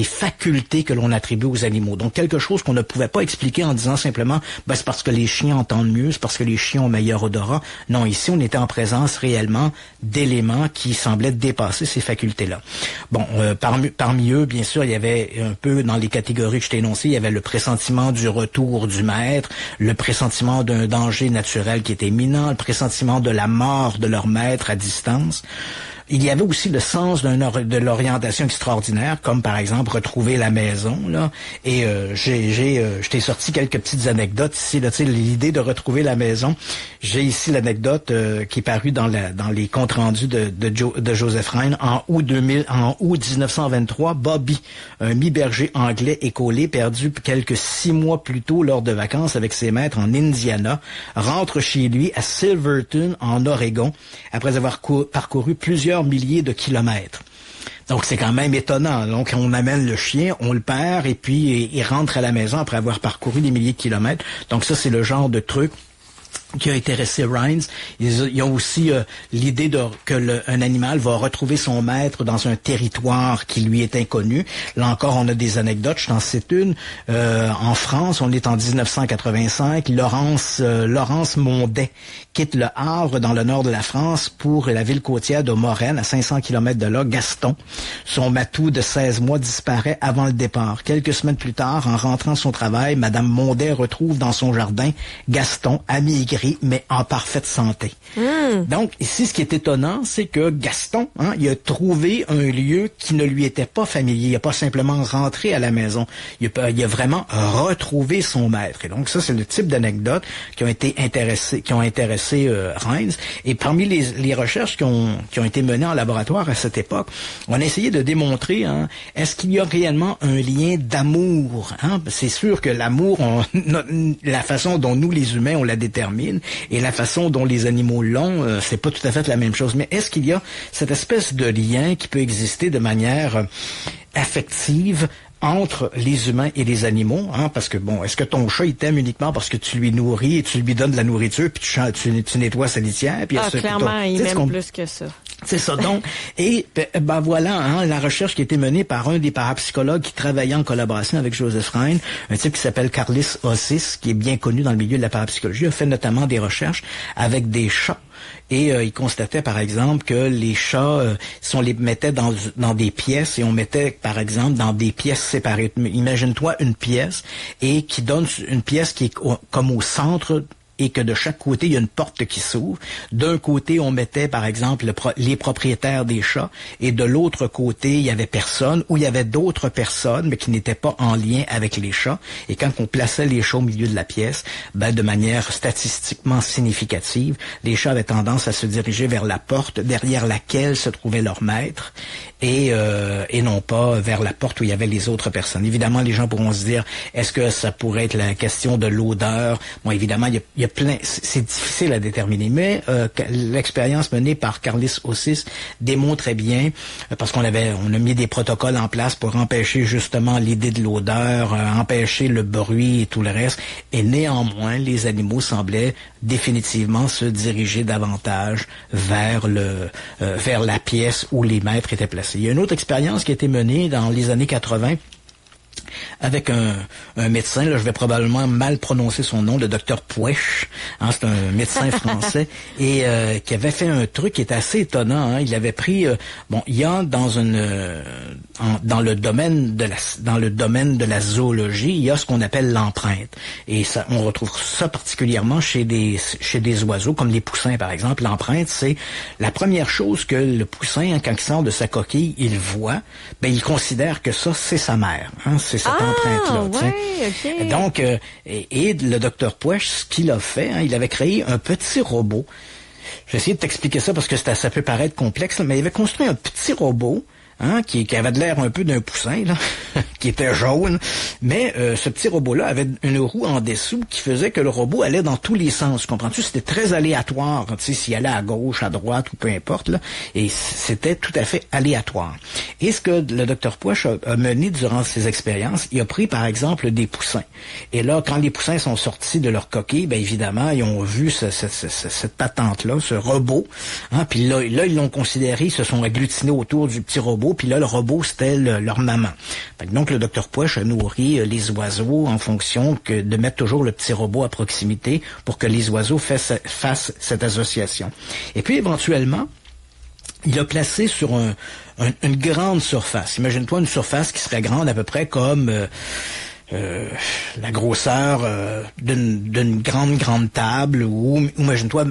facultés que l'on attribue aux animaux. Donc quelque chose qu'on ne pouvait pas expliquer en disant simplement c'est parce que les chiens entendent mieux, c'est parce que les chiens ont meilleur odorat. Non, ici on était en présence réellement d'éléments qui semblaient dépasser ces facultés-là. Bon, parmi eux, bien sûr, il y avait un peu dans les catégories que je t'ai énoncées, il y avait le pressentiment du retour du maître, le pressentiment d'un danger naturel qui était imminent, le pressentiment de la mort de leur maître à distance. Il y avait aussi le sens de l'orientation extraordinaire, comme par exemple retrouver la maison, là. Et je t'ai sorti quelques petites anecdotes ici, là, tu sais, l'idée de retrouver la maison. J'ai ici l'anecdote qui est parue dans les comptes rendus de Joseph Rhines en août 1923. Bobby, un mi-berger anglais écolé, perdu quelques 6 mois plus tôt lors de vacances avec ses maîtres en Indiana, rentre chez lui à Silverton, en Oregon, après avoir parcouru plusieurs milliers de kilomètres. Donc, c'est quand même étonnant. Donc, on amène le chien, on le perd, et puis il rentre à la maison après avoir parcouru des milliers de kilomètres. Donc, ça, c'est le genre de truc qui a intéressé Rhines. Ils ont aussi l'idée un animal va retrouver son maître dans un territoire qui lui est inconnu. Là encore, on a des anecdotes. Je t'en cite une. En France, on est en 1985. Laurence Mondet quitte le Havre dans le nord de la France pour la ville côtière de Maurenne, à 500 km de là. Gaston, son matou de 16 mois, disparaît avant le départ. Quelques semaines plus tard, en rentrant de son travail, Madame Mondet retrouve dans son jardin Gaston, amaigri, mais en parfaite santé. Donc, ici, ce qui est étonnant, c'est que Gaston, il a trouvé un lieu qui ne lui était pas familier. Il n'a pas simplement rentré à la maison. Il a vraiment retrouvé son maître. Et donc, ça, c'est le type d'anecdotes qui ont intéressé Rhines. Et parmi les recherches qui ont été menées en laboratoire à cette époque, on a essayé de démontrer, est-ce qu'il y a réellement un lien d'amour? C'est sûr que l'amour, la façon dont nous, les humains, on la détermine, et la façon dont les animaux l'ont, c'est pas tout à fait la même chose. Mais est-ce qu'il y a cette espèce de lien qui peut exister de manière affective entre les humains et les animaux, parce que est-ce que ton chat il t'aime uniquement parce que tu lui nourris et tu lui donnes de la nourriture puis tu nettoies sa litière, puis clairement il m'aime plus que ça. C'est ça. Donc, et voilà, la recherche qui a été menée par un des parapsychologues qui travaillait en collaboration avec Joseph Rhines, un type qui s'appelle Carlis Ossis, qui est bien connu dans le milieu de la parapsychologie, a fait notamment des recherches avec des chats. Et il constatait, par exemple, que les chats, si on les mettait dans des pièces, et on mettait, par exemple, dans des pièces séparées. Imagine-toi une pièce, et qui donne une pièce qui est comme au centre, et que de chaque côté, il y a une porte qui s'ouvre. D'un côté, on mettait, par exemple, les propriétaires des chats, et de l'autre côté, il y avait personne, ou il y avait d'autres personnes, mais qui n'étaient pas en lien avec les chats. Et quand on plaçait les chats au milieu de la pièce, de manière statistiquement significative, les chats avaient tendance à se diriger vers la porte derrière laquelle se trouvait leur maître, et non pas vers la porte où il y avait les autres personnes. Évidemment, les gens pourront se dire, est-ce que ça pourrait être la question de l'odeur? Bon, évidemment, il y a plein, c'est difficile à déterminer, mais l'expérience menée par Carlis Ossis démontrait bien, parce on a mis des protocoles en place pour empêcher justement l'idée de l'odeur, empêcher le bruit et tout le reste, et néanmoins, les animaux semblaient définitivement se diriger davantage vers la pièce où les maîtres étaient placés. Il y a une autre expérience qui a été menée dans les années 80 avec un médecin, là, je vais probablement mal prononcer son nom, le docteur Puech, hein, c'est un médecin français, et qui avait fait un truc qui est assez étonnant. Hein. Il avait pris, il y a dans le domaine de la zoologie, il y a ce qu'on appelle l'empreinte, et ça, on retrouve ça particulièrement chez des oiseaux, comme les poussins par exemple. L'empreinte, c'est la première chose que le poussin, quand il sort de sa coquille, il voit, il considère que ça, c'est sa mère, hein, c'est cette empreinte-là. Ouais, okay. Donc, et le docteur Puech, ce qu'il a fait, hein, il avait créé un petit robot. Je vais essayer de t'expliquer ça parce que ça peut paraître complexe, là, mais il avait construit un petit robot, hein, qui avait de l'air un peu d'un poussin, là, qui était jaune, mais ce petit robot-là avait une roue en dessous qui faisait que le robot allait dans tous les sens, comprends-tu? C'était très aléatoire, tu sais, s'il allait à gauche, à droite, ou peu importe, là, et c'était tout à fait aléatoire. Et ce que le docteur Puech a mené durant ses expériences, il a pris, par exemple, des poussins. Et là, quand les poussins sont sortis de leur coquille, évidemment, ils ont vu cette patente-là, ce robot, hein, puis là, ils l'ont considéré, ils se sont agglutinés autour du petit robot, puis là, le robot, c'était leur maman. Donc, le docteur Puech a nourri les oiseaux en fonction de mettre toujours le petit robot à proximité pour que les oiseaux fassent cette association. Et puis, éventuellement, il a placé sur une grande surface. Imagine-toi une surface qui serait grande à peu près comme la grosseur d'une grande table, ou imagine-toi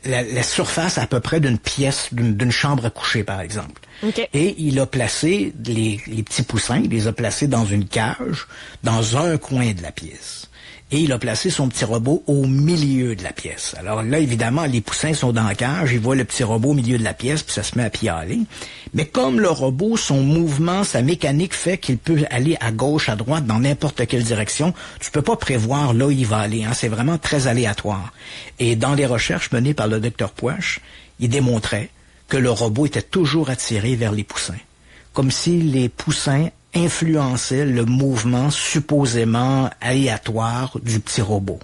la surface à peu près d'une pièce, d'une chambre à coucher, par exemple. Okay. Et il a placé les petits poussins, il les a placés dans une cage, dans un coin de la pièce. Et il a placé son petit robot au milieu de la pièce. Alors là, évidemment, les poussins sont dans la cage, ils voient le petit robot au milieu de la pièce, puis ça se met à pialer. Mais comme le robot, son mouvement, sa mécanique fait qu'il peut aller à gauche, à droite, dans n'importe quelle direction, tu peux pas prévoir là où il va aller. Hein. C'est vraiment très aléatoire. Et dans les recherches menées par le docteur Puech, il démontrait que le robot était toujours attiré vers les poussins. Comme si les poussins influençait le mouvement supposément aléatoire du petit robot.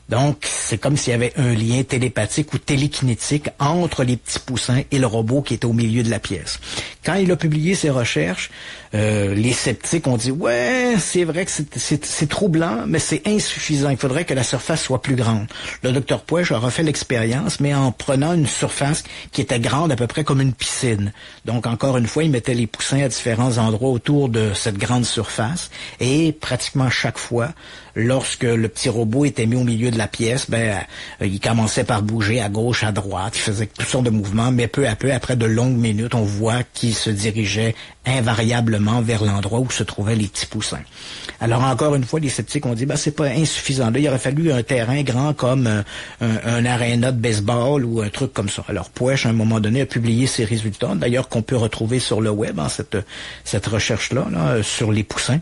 Donc, c'est comme s'il y avait un lien télépathique ou télékinétique entre les petits poussins et le robot qui était au milieu de la pièce. Quand il a publié ses recherches, les sceptiques ont dit « Ouais, c'est vrai que c'est troublant, mais c'est insuffisant. Il faudrait que la surface soit plus grande. » Le docteur Puech a refait l'expérience, mais en prenant une surface qui était grande à peu près comme une piscine. Donc, encore une fois, il mettait les poussins à différents endroits autour de cette grande surface, et pratiquement chaque fois, lorsque le petit robot était mis au milieu de la pièce, il commençait par bouger à gauche, à droite, il faisait toutes sortes de mouvements, mais peu à peu, après de longues minutes, on voit qu'il se dirigeait invariablement vers l'endroit où se trouvaient les petits poussins. Alors encore une fois, les sceptiques ont dit, c'est pas insuffisant. Là, il aurait fallu un terrain grand comme un aréna de baseball ou un truc comme ça. Alors Puech, à un moment donné, a publié ses résultats, d'ailleurs qu'on peut retrouver sur le web, cette recherche-là, sur les poussins.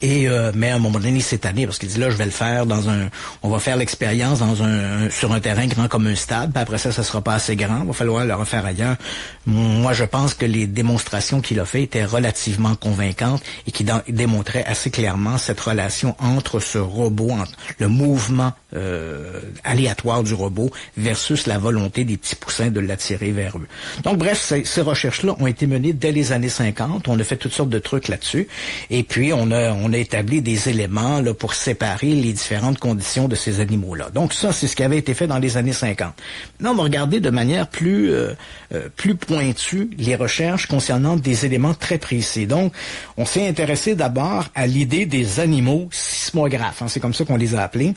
Et mais à un moment donné, cette année, parce qu'il dit là, je vais le faire on va faire l'expérience sur un terrain grand comme un stade, puis après ça sera pas assez grand, il va falloir le refaire ailleurs. Moi, je pense que les démonstrations qu'il a fait étaient relativement convaincantes et qui démontraient assez clairement cette relation entre ce robot, entre le mouvement aléatoire du robot versus la volonté des petits poussins de l'attirer vers eux. Donc bref, ces recherches-là ont été menées dès les années 50. On a fait toutes sortes de trucs là-dessus. Et puis, on a établi des éléments là pour séparer les différentes conditions de ces animaux-là. Donc ça, c'est ce qui avait été fait dans les années 50. Maintenant, on va regarder de manière plus pointue les recherches concernant des éléments très précis. Donc, on s'est intéressé d'abord à l'idée des animaux sismographes. Hein, c'est comme ça qu'on les a appelés.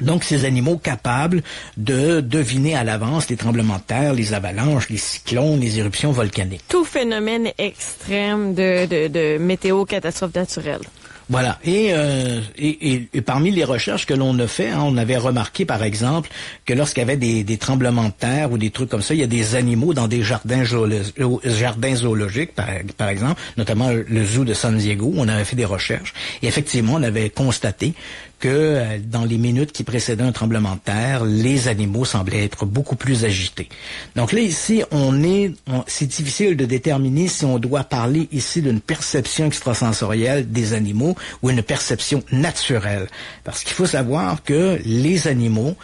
Donc, ces animaux capables de deviner à l'avance les tremblements de terre, les avalanches, les cyclones, les éruptions volcaniques. Tout phénomène extrême de météo, catastrophe naturelle. Voilà. Et parmi les recherches que l'on a fait, on avait remarqué, par exemple, que lorsqu'il y avait des tremblements de terre ou des trucs comme ça, il y a des animaux dans des jardins zoologiques, par exemple, notamment le zoo de San Diego, où on avait fait des recherches. Et effectivement, on avait constaté que dans les minutes qui précédaient un tremblement de terre, les animaux semblaient être beaucoup plus agités. Donc là, ici, c'est difficile de déterminer si on doit parler ici d'une perception extrasensorielle des animaux ou une perception naturelle. Parce qu'il faut savoir que les animaux,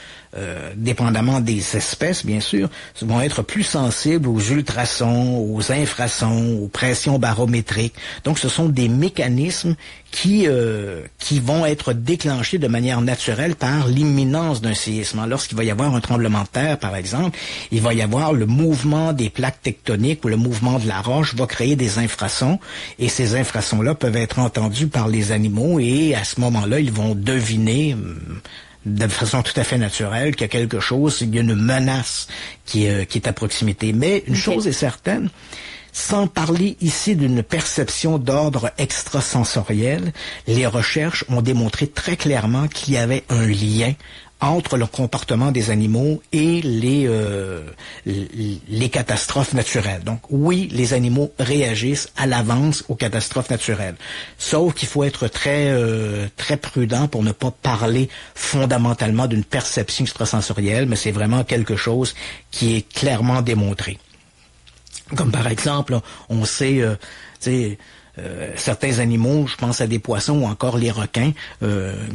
dépendamment des espèces, bien sûr, vont être plus sensibles aux ultrasons, aux infrasons, aux pressions barométriques. Donc, ce sont des mécanismes qui vont être déclenchés de manière naturelle par l'imminence d'un séisme. Lorsqu'il va y avoir un tremblement de terre, par exemple, il va y avoir le mouvement des plaques tectoniques ou le mouvement de la roche va créer des infrasons, et ces infrasons-là peuvent être entendus par les animaux, et à ce moment-là, ils vont deviner de façon tout à fait naturelle qu'il y a quelque chose, il y a une menace qui est à proximité. Mais une chose est certaine, sans parler ici d'une perception d'ordre extrasensoriel, les recherches ont démontré très clairement qu'il y avait un lien entre le comportement des animaux et les catastrophes naturelles. Donc oui, les animaux réagissent à l'avance aux catastrophes naturelles. Sauf qu'il faut être très prudent pour ne pas parler fondamentalement d'une perception extrasensorielle, mais c'est vraiment quelque chose qui est clairement démontré. Comme par exemple, on sait, certains animaux, je pense à des poissons ou encore les requins,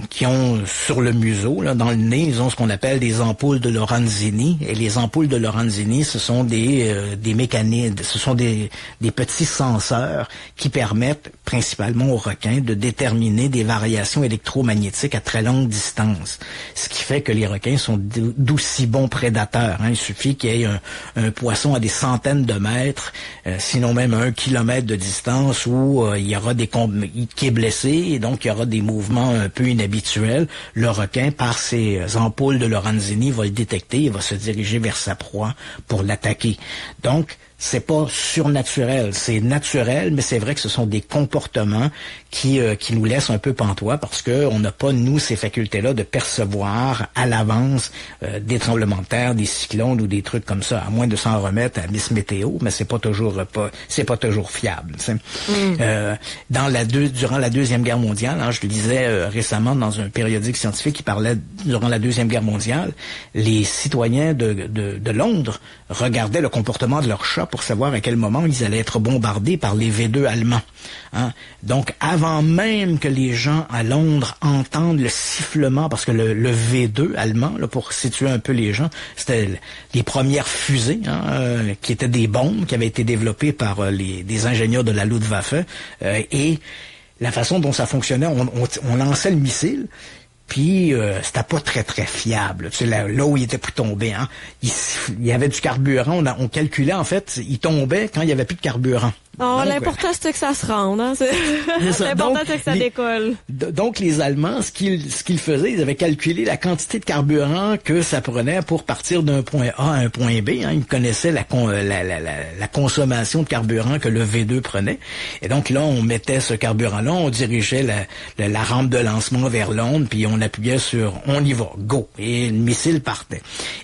qui ont sur le museau, là, dans le nez, ils ont ce qu'on appelle des ampoules de Lorenzini. Et les ampoules de Lorenzini, ce sont des mécanismes, ce sont des petits senseurs qui permettent principalement aux requins de déterminer des variations électromagnétiques à très longue distance. Ce qui fait que les requins sont d'aussi bons prédateurs. Il suffit qu'il y ait un poisson à des centaines de mètres, sinon même à 1 kilomètre de distance, où il y aura qui est blessé, et donc il y aura des mouvements un peu inhabituels. Le requin, par ses ampoules de Lorenzini, va le détecter et va se diriger vers sa proie pour l'attaquer. Donc, c'est pas surnaturel, c'est naturel, mais c'est vrai que ce sont des comportements qui nous laissent un peu pantois, parce que on n'a pas, nous, ces facultés-là de percevoir à l'avance des tremblements de terre, des cyclones ou des trucs comme ça, à moins de s'en remettre à Miss Météo, mais c'est pas toujours fiable. Durant la Deuxième Guerre mondiale, je le disais récemment dans un périodique scientifique qui parlait durant la Deuxième Guerre mondiale, les citoyens de Londres regardaient le comportement de leurs chats pour savoir à quel moment ils allaient être bombardés par les V2 allemands. Donc, avant même que les gens à Londres entendent le sifflement, parce que le V2 allemand, là, pour situer un peu les gens, c'était les premières fusées, qui étaient des bombes qui avaient été développées par des ingénieurs de la Luftwaffe, et la façon dont ça fonctionnait, on lançait le missile, puis c'était pas très fiable. Tu sais, là où il était pour tomber, il y avait du carburant, on calculait en fait, il tombait quand il y avait plus de carburant. Oh, l'important c'est que ça se rende, L'important c'est que ça décolle. Donc les Allemands, ce qu'ils faisaient, ils avaient calculé la quantité de carburant que ça prenait pour partir d'un point A à un point B. Ils connaissaient la consommation de carburant que le V2 prenait. Et donc là, on mettait ce carburant-là, on dirigeait la rampe de lancement vers Londres, puis on appuyait sur « on y va, go », et le missile partait.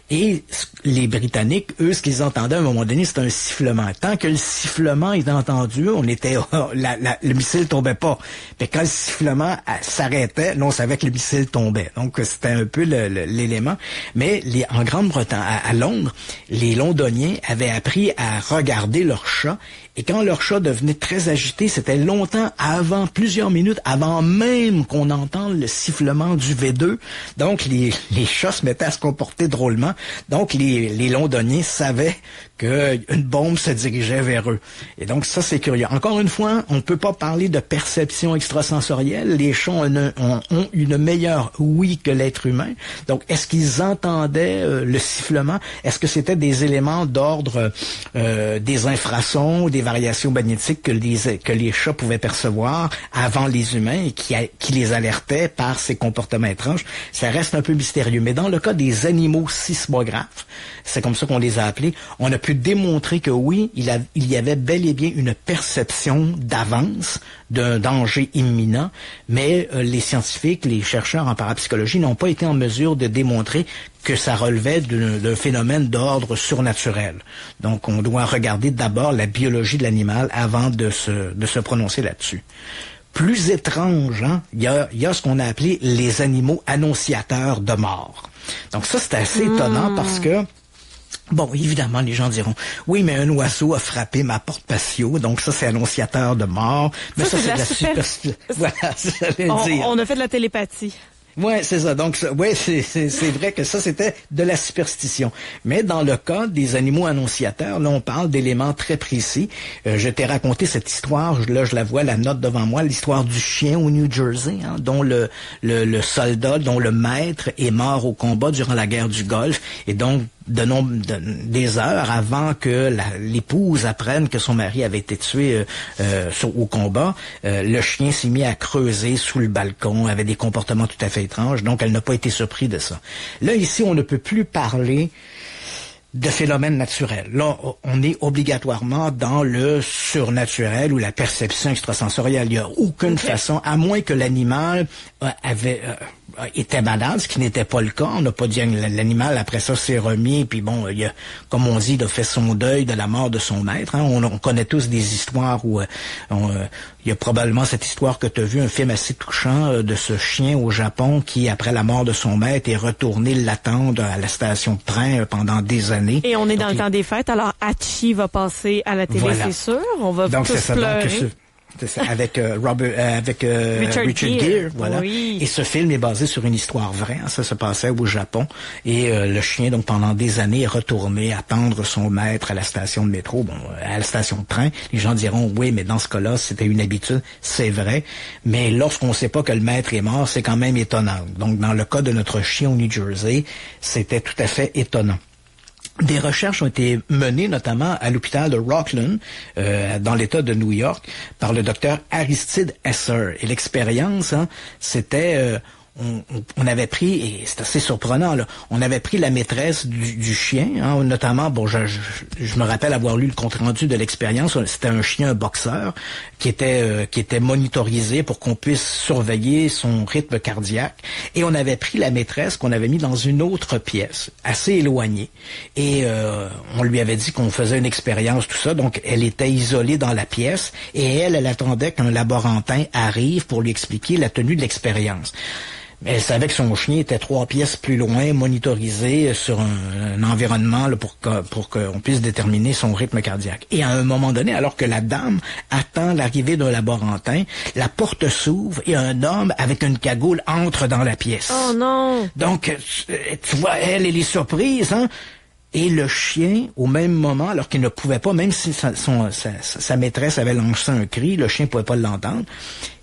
Et les Britanniques, eux, ce qu'ils entendaient à un moment donné, c'était un sifflement. Tant que le sifflement était entendu, on était le missile tombait pas. Mais quand le sifflement s'arrêtait, là, on savait que le missile tombait. Donc c'était un peu l'élément. Mais en Grande-Bretagne, à Londres, les Londoniens avaient appris à regarder leurs chats. Et quand leur chat devenait très agité, c'était longtemps avant, plusieurs minutes avant même qu'on entende le sifflement du V2. Donc, les chats se mettaient à se comporter drôlement. Donc, les Londoniens savaient qu'une bombe se dirigeait vers eux. Et donc, ça, c'est curieux. Encore une fois, on ne peut pas parler de perception extrasensorielle. Les chats ont une meilleure ouïe que l'être humain. Donc, est-ce qu'ils entendaient le sifflement? Est-ce que c'était des éléments d'ordre des infrasons, des variations magnétiques que les chats pouvaient percevoir avant les humains et qui les alertaient par ces comportements étranges? Ça reste un peu mystérieux. Mais dans le cas des animaux sismographes, c'est comme ça qu'on les a appelés, on a pu démontrer que oui, il y avait bel et bien une perception d'avance d'un danger imminent, mais les scientifiques, les chercheurs en parapsychologie n'ont pas été en mesure de démontrer que ça relevait d'un phénomène d'ordre surnaturel. Donc, on doit regarder d'abord la biologie de l'animal avant de se prononcer là-dessus. plus étrange, hein, il y a ce qu'on a appelé les animaux annonciateurs de mort. Donc ça, c'est assez étonnant parce que bon, évidemment, les gens diront, oui, mais un oiseau a frappé ma porte patio, donc ça, c'est annonciateur de mort. Mais ça, c'est de la superstition. Voilà, ça veut dire. On a fait de la télépathie. Ouais, c'est ça. Donc, ouais, c'est vrai que ça, c'était de la superstition. Mais dans le cas des animaux annonciateurs, là, on parle d'éléments très précis. Je t'ai raconté cette histoire, là, je la vois, la note devant moi, l'histoire du chien au New Jersey, hein, dont le soldat, dont le maître est mort au combat durant la guerre du Golfe. Et donc, des heures avant que l'épouse apprenne que son mari avait été tué au combat, le chien s'est mis à creuser sous le balcon, avait des comportements tout à fait étranges, donc elle n'a pas été surprise de ça. Là, ici, on ne peut plus parler de phénomènes naturels. Là, on est obligatoirement dans le surnaturel ou la perception extrasensorielle. Il n'y a aucune façon, à moins que l'animal était malade, ce qui n'était pas le cas. On n'a pas dit l'animal, après ça, s'est remis, puis bon, il a, comme on dit, il a fait son deuil de la mort de son maître. Hein. On connaît tous des histoires où il y a probablement cette histoire que tu as vu, un film assez touchant de ce chien au Japon qui, après la mort de son maître, est retourné l'attendre à la station de train pendant des années. Et on est dans le temps des fêtes, alors Hachi va passer à la télé, voilà. C'est sûr. On va donc, tous pleurer. C'est ça, avec Richard Gere, voilà. Oui. Et ce film est basé sur une histoire vraie. Hein, ça se passait au Japon. Et le chien, donc pendant des années, est retourné attendre son maître à la station de métro, bon, à la station de train. Les gens diront, oui, mais dans ce cas-là, c'était une habitude. C'est vrai. Mais lorsqu'on ne sait pas que le maître est mort, c'est quand même étonnant. Donc, dans le cas de notre chien au New Jersey, c'était tout à fait étonnant. Des recherches ont été menées notamment à l'hôpital de Rockland, dans l'État de New York, par le docteur Aristide Esser. Et l'expérience, hein, c'était... on avait pris, et c'est assez surprenant, là, on avait pris la maîtresse du chien, hein, notamment, bon, je me rappelle avoir lu le compte-rendu de l'expérience, c'était un chien boxeur qui était monitorisé pour qu'on puisse surveiller son rythme cardiaque, et on avait pris la maîtresse qu'on avait mis dans une autre pièce, assez éloignée, et on lui avait dit qu'on faisait une expérience, tout ça, donc elle était isolée dans la pièce, et elle attendait qu'un laborantin arrive pour lui expliquer la tenue de l'expérience. Elle savait que son chien était 3 pièces plus loin, monitorisé sur un environnement là, pour qu'on puisse déterminer son rythme cardiaque. Et à un moment donné, alors que la dame attend l'arrivée d'un laborantin, la porte s'ouvre et un homme avec une cagoule entre dans la pièce. Oh non! Donc, tu vois, elle est surprise, hein? Et le chien, au même moment, alors qu'il ne pouvait pas, même si sa maîtresse avait lancé un cri, le chien ne pouvait pas l'entendre.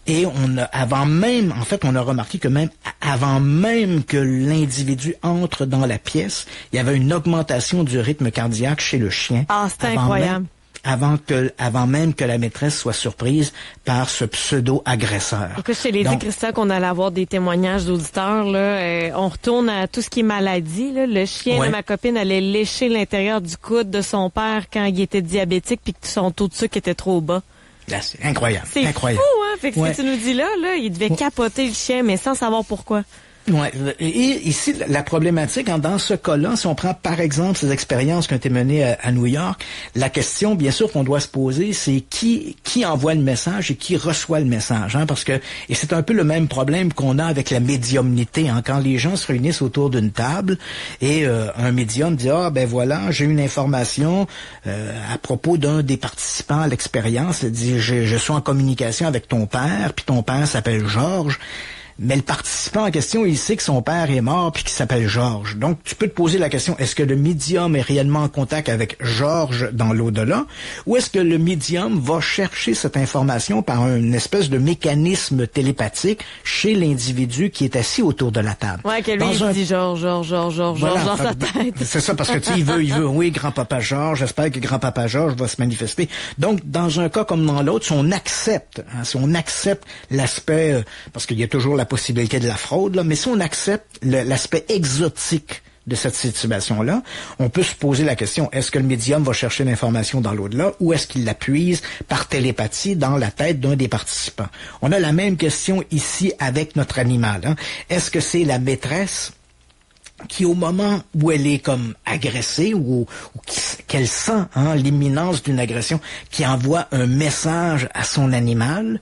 Et on a remarqué que même avant même que l'individu entre dans la pièce, il y avait une augmentation du rythme cardiaque chez le chien. Ah, c'est incroyable. Avant même que la maîtresse soit surprise par ce pseudo-agresseur. Écoute, je t'ai dit, Christian, qu'on allait avoir des témoignages d'auditeurs, là. On retourne à tout ce qui est maladie, là. Le chien de ma copine allait lécher l'intérieur du coude de son père quand il était diabétique puis que son taux de sucre était trop bas. Là, c'est incroyable. C'est incroyable. Fou, hein? Fait que ce que tu nous dis là, il devait capoter le chien, mais sans savoir pourquoi. Ouais. Et ici, la problématique, dans ce cas-là, si on prend par exemple ces expériences qui ont été menées à New York, la question, bien sûr, qu'on doit se poser, c'est qui envoie le message et qui reçoit le message, hein, parce que, et c'est un peu le même problème qu'on a avec la médiumnité, hein, quand les gens se réunissent autour d'une table et un médium dit, ben voilà, j'ai une information à propos d'un des participants à l'expérience, il dit, je suis en communication avec ton père, puis ton père s'appelle Georges. Mais le participant en question, il sait que son père est mort puis qu'il s'appelle Georges. Donc, tu peux te poser la question, est-ce que le médium est réellement en contact avec Georges dans l'au-delà? Ou est-ce que le médium va chercher cette information par une espèce de mécanisme télépathique chez l'individu qui est assis autour de la table? Ouais, que lui, il dit Georges dans sa tête. C'est ça, parce que tu sais, il veut, oui, grand-papa Georges, j'espère que grand-papa Georges va se manifester. Donc, dans un cas comme dans l'autre, si on accepte l'aspect, parce qu'il y a toujours la possibilité de la fraude, là, mais si on accepte l'aspect exotique de cette situation-là, on peut se poser la question, est-ce que le médium va chercher l'information dans l'au-delà ou est-ce qu'il la puise par télépathie dans la tête d'un des participants? On a la même question ici avec notre animal. Hein. Est-ce que c'est la maîtresse qui, au moment où elle est comme agressée ou qu'elle sent l'imminence d'une agression, qui envoie un message à son animal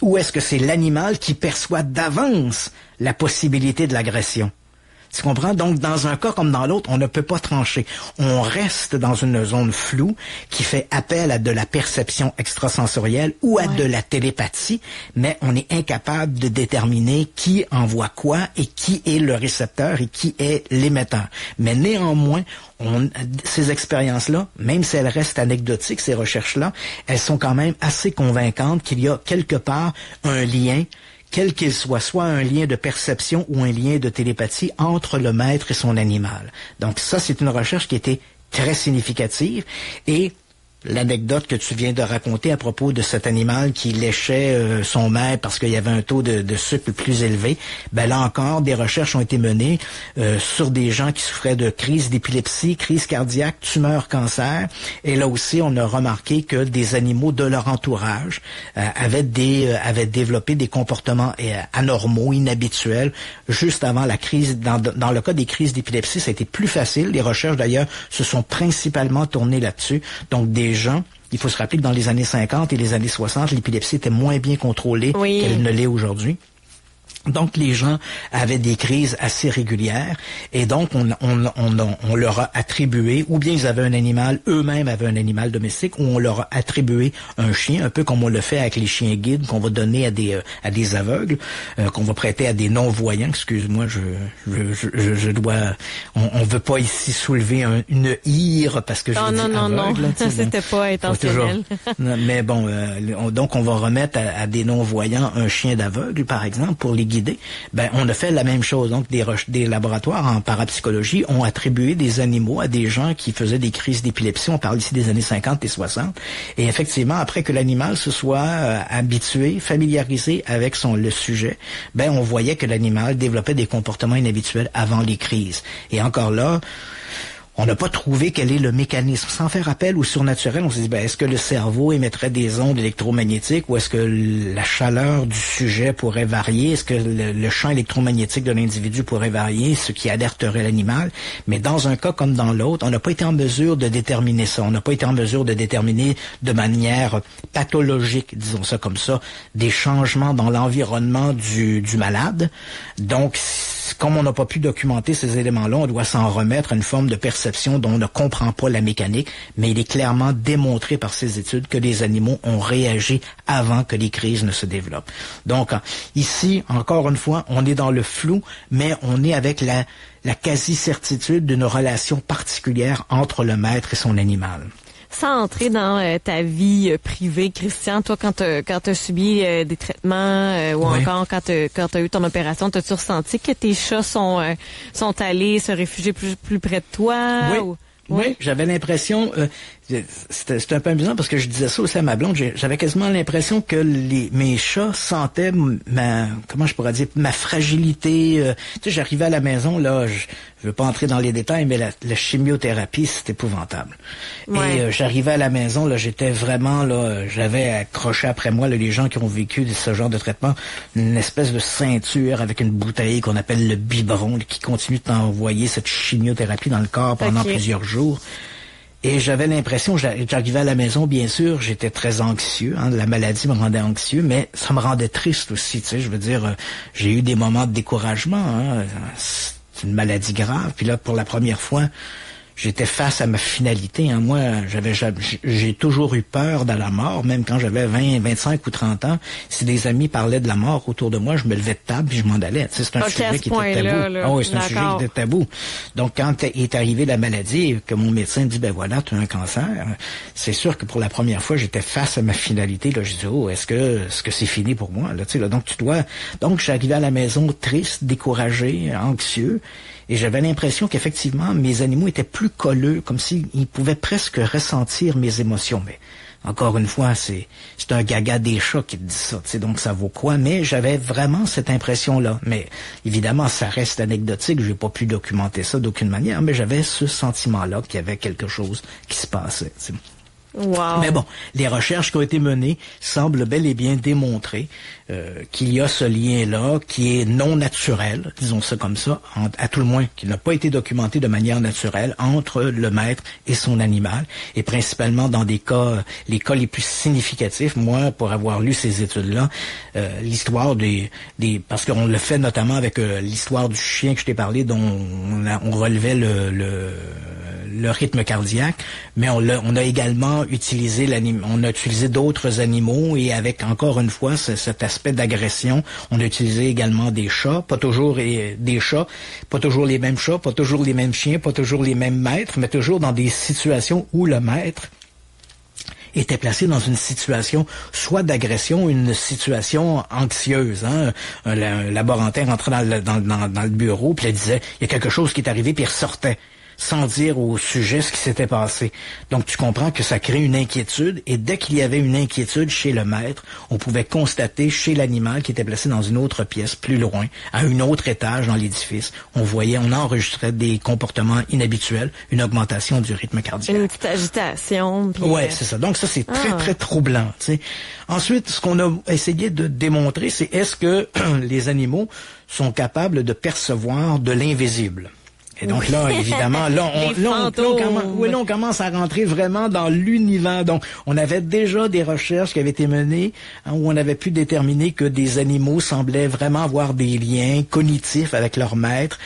ou est-ce que c'est l'animal qui perçoit d'avance la possibilité de l'agression? Tu comprends? Donc, dans un cas comme dans l'autre, on ne peut pas trancher. On reste dans une zone floue qui fait appel à de la perception extrasensorielle ou à de la télépathie, mais on est incapable de déterminer qui envoie quoi et qui est le récepteur et qui est l'émetteur. Mais néanmoins, ces expériences-là, même si elles restent anecdotiques, ces recherches-là, elles sont quand même assez convaincantes qu'il y a quelque part un lien, quel qu'il soit un lien de perception ou un lien de télépathie entre le maître et son animal. Donc ça, c'est une recherche qui était très significative et l'anecdote que tu viens de raconter à propos de cet animal qui léchait son maître parce qu'il y avait un taux de sucre plus élevé, ben là encore, des recherches ont été menées sur des gens qui souffraient de crises d'épilepsie, crises cardiaques, tumeurs, cancer. Et là aussi, on a remarqué que des animaux de leur entourage avaient développé des comportements anormaux, inhabituels, juste avant la crise. Dans le cas des crises d'épilepsie, ça a été plus facile. Les recherches, d'ailleurs, se sont principalement tournées là-dessus. Donc, des gens, il faut se rappeler que dans les années 50 et les années 60, l'épilepsie était moins bien contrôlée qu'elle ne l'est aujourd'hui. Donc, les gens avaient des crises assez régulières et donc on leur a attribué, ou bien ils avaient un animal, eux-mêmes avaient un animal domestique, ou on leur a attribué un chien, un peu comme on le fait avec les chiens guides qu'on va donner à des aveugles, qu'on va prêter à des non-voyants. Excuse-moi, je dois, on veut pas ici soulever une ire parce que je dis aveugle. Non, c'était pas intentionnel. Mais bon, donc on va remettre à des non-voyants un chien d'aveugle, par exemple, pour les guider. Ben, on a fait la même chose. Donc, des laboratoires en parapsychologie ont attribué des animaux à des gens qui faisaient des crises d'épilepsie. On parle ici des années 50 et 60. Et effectivement, après que l'animal se soit habitué, familiarisé avec le sujet, ben, on voyait que l'animal développait des comportements inhabituels avant les crises. Et encore là, on n'a pas trouvé quel est le mécanisme. Sans faire appel au surnaturel, on s'est dit, est-ce que le cerveau émettrait des ondes électromagnétiques ou est-ce que la chaleur du sujet pourrait varier? Est-ce que le champ électromagnétique de l'individu pourrait varier, ce qui alerterait l'animal? Mais dans un cas comme dans l'autre, on n'a pas été en mesure de déterminer ça. On n'a pas été en mesure de déterminer de manière pathologique, disons ça comme ça, des changements dans l'environnement du malade. Donc, comme on n'a pas pu documenter ces éléments-là, on doit s'en remettre à une forme de perception dont on ne comprend pas la mécanique, mais il est clairement démontré par ces études que les animaux ont réagi avant que les crises ne se développent. Donc, ici, encore une fois, on est dans le flou, mais on est avec la quasi-certitude d'une relation particulière entre le maître et son animal. Sans entrer dans ta vie privée, Christian, toi, quand t'as subi des traitements ou encore quand t'as eu ton opération, t'as-tu ressenti que tes chats sont allés se réfugier plus près de toi? Oui, j'avais l'impression, c'était un peu amusant parce que je disais ça aussi à ma blonde, j'avais quasiment l'impression que mes chats sentaient ma fragilité. Tu sais, j'arrivais à la maison, là, je veux pas entrer dans les détails, mais la chimiothérapie, c'est épouvantable. Et j'arrivais à la maison, là, j'étais vraiment, là, j'avais accroché après moi, là, les gens qui ont vécu ce genre de traitement, une espèce de ceinture avec une bouteille qu'on appelle le biberon, qui continue de t'envoyer cette chimiothérapie dans le corps pendant plusieurs jours. Et j'avais l'impression, j'arrivais à la maison, bien sûr, j'étais très anxieux, la maladie me rendait anxieux, mais ça me rendait triste aussi, tu sais, je veux dire, j'ai eu des moments de découragement, c'est une maladie grave, puis là, pour la première fois, j'étais face à ma finalité. Moi, j'ai toujours eu peur de la mort, même quand j'avais 20, 25 ou 30 ans. Si des amis parlaient de la mort autour de moi, je me levais de table puis je m'en allais. Tu sais, c'est un sujet qui était tabou. C'est un sujet qui était tabou. Donc, quand est arrivée la maladie et que mon médecin me dit, voilà, tu as un cancer, c'est sûr que pour la première fois, j'étais face à ma finalité. Là, je dis, est-ce que c'est fini pour moi? Là, tu sais, là, donc, j'arrivais à la maison triste, découragé, anxieux. Et j'avais l'impression qu'effectivement, mes animaux étaient plus colleux, comme s'ils pouvaient presque ressentir mes émotions. Mais encore une fois, c'est un gaga des chats qui te dit ça, tu sais, donc ça vaut quoi? Mais j'avais vraiment cette impression-là. Mais évidemment, ça reste anecdotique, j'ai pas pu documenter ça d'aucune manière, mais j'avais ce sentiment-là qu'il y avait quelque chose qui se passait, tu sais. Wow. Mais bon, les recherches qui ont été menées semblent bel et bien démontrer qu'il y a ce lien-là qui est non naturel, disons ça comme ça, à tout le moins, qui n'a pas été documenté de manière naturelle entre le maître et son animal, et principalement dans des cas, les cas les plus significatifs. Moi, pour avoir lu ces études-là, l'histoire parce qu'on le fait notamment avec l'histoire du chien que je t'ai parlé, dont on relevait le rythme cardiaque, mais on a également utilisé d'autres animaux, et avec encore une fois cet aspect d'agression, on a utilisé également des chats, pas toujours les mêmes chats, pas toujours les mêmes chiens, pas toujours les mêmes maîtres, mais toujours dans des situations où le maître était placé dans une situation soit d'agression, une situation anxieuse. Un laborantin rentrait dans le bureau, puis il disait « il y a quelque chose qui est arrivé », puis il ressortait sans dire au sujet ce qui s'était passé. Donc, tu comprends que ça crée une inquiétude, et dès qu'il y avait une inquiétude chez le maître, on pouvait constater chez l'animal qui était placé dans une autre pièce, plus loin, à un autre étage dans l'édifice, on enregistrait des comportements inhabituels, une augmentation du rythme cardiaque. Une petite agitation. Ouais, c'est ça. Donc, ça, c'est très, très troublant, tu sais. Ensuite, ce qu'on a essayé de démontrer, c'est est-ce que les sont capables de percevoir de l'invisible? Et donc là, évidemment, on commence à rentrer vraiment dans l'univers. Donc, on avait déjà des recherches qui avaient été menées où on avait pu déterminer que des animaux semblaient vraiment avoir des liens cognitifs avec leur maître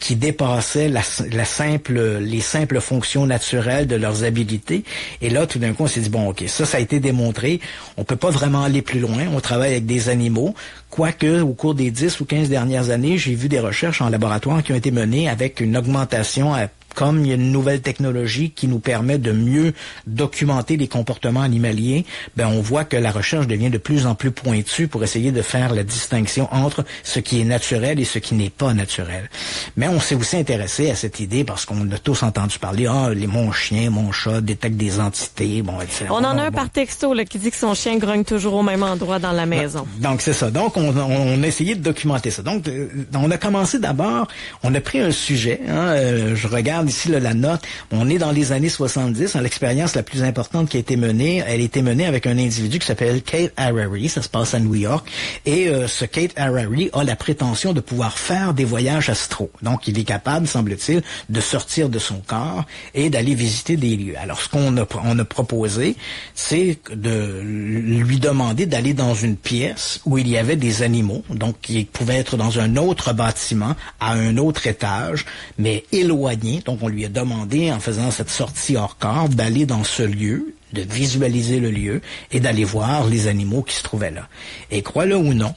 qui dépassaient les simples fonctions naturelles de leurs habilités. Et là, tout d'un coup, on s'est dit, bon, OK, ça a été démontré. On peut pas vraiment aller plus loin. On travaille avec des animaux. Quoique, au cours des 10 ou 15 dernières années, j'ai vu des recherches en laboratoire qui ont été menées avec une augmentation comme il y a une nouvelle technologie qui nous permet de mieux documenter les comportements animaliers, on voit que la recherche devient de plus en plus pointue pour essayer de faire la distinction entre ce qui est naturel et ce qui n'est pas naturel. Mais on s'est aussi intéressé à cette idée parce qu'on a tous entendu parler, mon chien, mon chat détectent des entités, etc. On en a un par texto qui dit que son chien grogne toujours au même endroit dans la maison. Donc c'est ça. Donc on a essayé de documenter ça. Donc on a commencé d'abord, on a pris un sujet, je regarde ici la note, on est dans les années 70, l'expérience la plus importante qui a été menée, elle a été menée avec un individu qui s'appelle Kate Harary, ça se passe à New York, et ce Kate Harary a la prétention de pouvoir faire des voyages astraux. Donc il est capable, semble-t-il, de sortir de son corps et d'aller visiter des lieux. Alors ce qu'on a proposé, c'est de lui demander d'aller dans une pièce où il y avait des animaux, donc qui pouvaient être dans un autre bâtiment, à un autre étage, mais éloigné. Donc, on lui a demandé, en faisant cette sortie hors corps, d'aller dans ce lieu, de visualiser le lieu et d'aller voir les animaux qui se trouvaient là. Et crois-le ou non,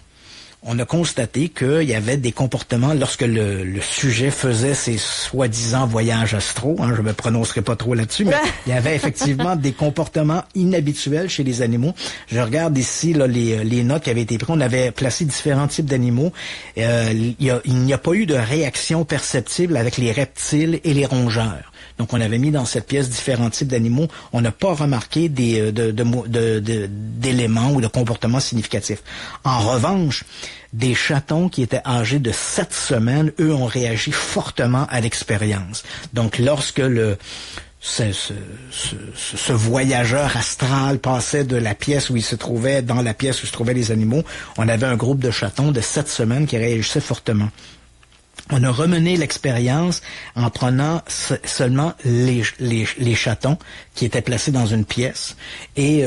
on a constaté qu'il y avait des comportements lorsque le sujet faisait ses soi-disant voyages astraux, je me prononcerai pas trop là-dessus, mais il y avait effectivement des comportements inhabituels chez les animaux. Je regarde ici les notes qui avaient été prises. On avait placé différents types d'animaux. Il n'y a pas eu de réaction perceptible avec les reptiles et les rongeurs. Donc, on avait mis dans cette pièce différents types d'animaux. On n'a pas remarqué d'éléments ou de comportements significatifs. En revanche, des chatons qui étaient âgés de 7 semaines, eux, ont réagi fortement à l'expérience. Donc, lorsque ce voyageur astral passait de la pièce où il se trouvait, dans la pièce où se trouvaient les animaux, on avait un groupe de chatons de 7 semaines qui réagissaient fortement. On a remené l'expérience en prenant seulement les chatons qui étaient placés dans une pièce et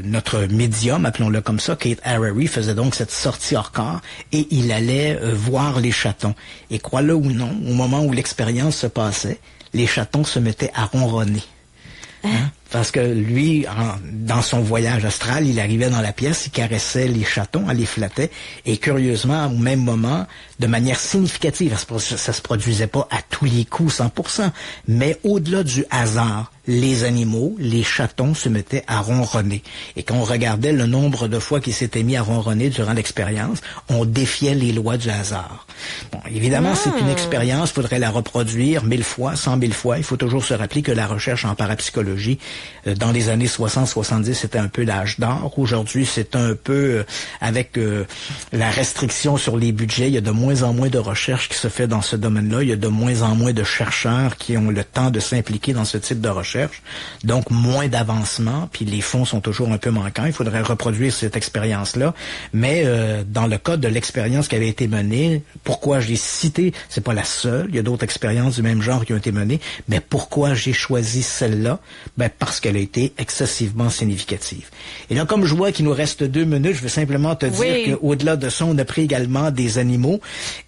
notre médium, appelons-le comme ça, Kate Harary, faisait donc cette sortie hors corps et il allait voir les chatons. Et crois-le ou non, au moment où l'expérience se passait, les chatons se mettaient à ronronner. Parce que lui, dans son voyage astral, il arrivait dans la pièce, il caressait les chatons, il les flattait, et curieusement, au même moment, de manière significative, ça se produisait pas à tous les coups 100%, mais au-delà du hasard, les animaux, les chatons se mettaient à ronronner. Et quand on regardait le nombre de fois qu'ils s'étaient mis à ronronner durant l'expérience, on défiait les lois du hasard. Bon, évidemment, c'est une expérience, il faudrait la reproduire 1000 fois, 100 000 fois. Il faut toujours se rappeler que la recherche en parapsychologie, dans les années 60-70, c'était un peu l'âge d'or. Aujourd'hui, c'est un peu, avec la restriction sur les budgets, il y a de moins en moins de recherche qui se fait dans ce domaine-là. Il y a de moins en moins de chercheurs qui ont le temps de s'impliquer dans ce type de recherche. recherche, donc moins d'avancement, puis les fonds sont toujours un peu manquants. Il faudrait reproduire cette expérience-là, mais dans le cas de l'expérience qui avait été menée, pourquoi j'ai cité, c'est pas la seule, il y a d'autres expériences du même genre qui ont été menées, mais pourquoi j'ai choisi celle-là? Ben parce qu'elle a été excessivement significative. Et là, comme je vois qu'il nous reste 2 minutes, je vais simplement te dire qu'au-delà de ça, on a pris également des animaux,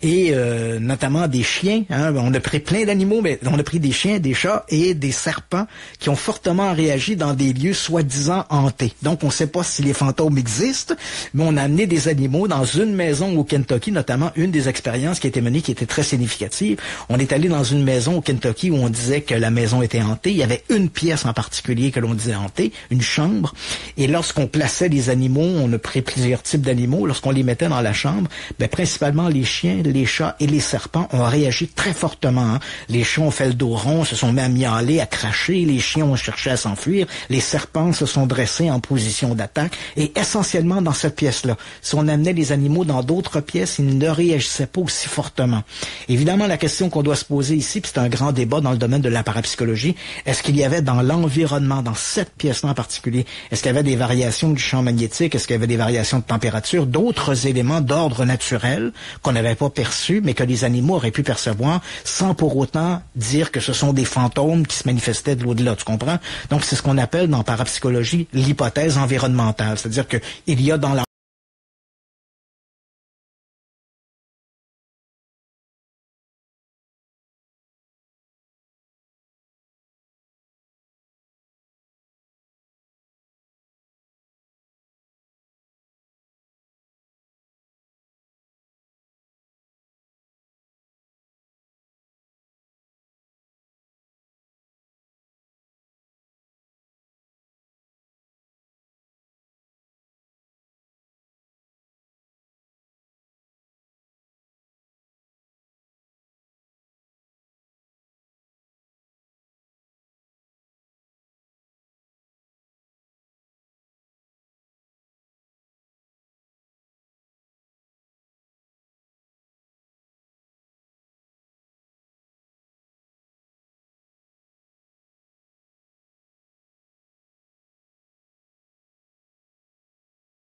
et notamment des chiens. Hein. On a pris plein d'animaux, mais on a pris des chiens, des chats et des serpents qui ont fortement réagi dans des lieux soi-disant hantés. Donc, on ne sait pas si les fantômes existent, mais on a amené des animaux dans une maison au Kentucky, notamment une des expériences qui a été menée qui était très significative. On est allé dans une maison au Kentucky où on disait que la maison était hantée. Il y avait une pièce en particulier que l'on disait hantée, une chambre. Et lorsqu'on plaçait les animaux, on a pris plusieurs types d'animaux. Lorsqu'on les mettait dans la chambre, ben, principalement les chiens, les chats et les serpents ont réagi très fortement. Hein. Les chats ont fait le dos rond, se sont mis à miauler, à cracher. Les chiens ont cherché à s'enfuir. Les serpents se sont dressés en position d'attaque. Et essentiellement dans cette pièce-là. Si on amenait les animaux dans d'autres pièces, ils ne réagissaient pas aussi fortement. Évidemment, la question qu'on doit se poser ici, puis c'est un grand débat dans le domaine de la parapsychologie, est-ce qu'il y avait dans l'environnement, dans cette pièce-là en particulier, est-ce qu'il y avait des variations du champ magnétique, est-ce qu'il y avait des variations de température, d'autres éléments d'ordre naturel qu'on n'avait pas perçus, mais que les animaux auraient pu percevoir sans pour autant dire que ce sont des fantômes qui se manifestaient de l'au-delà, tu comprends? Donc, c'est ce qu'on appelle dans parapsychologie l'hypothèse environnementale, c'est-à-dire que il y a dans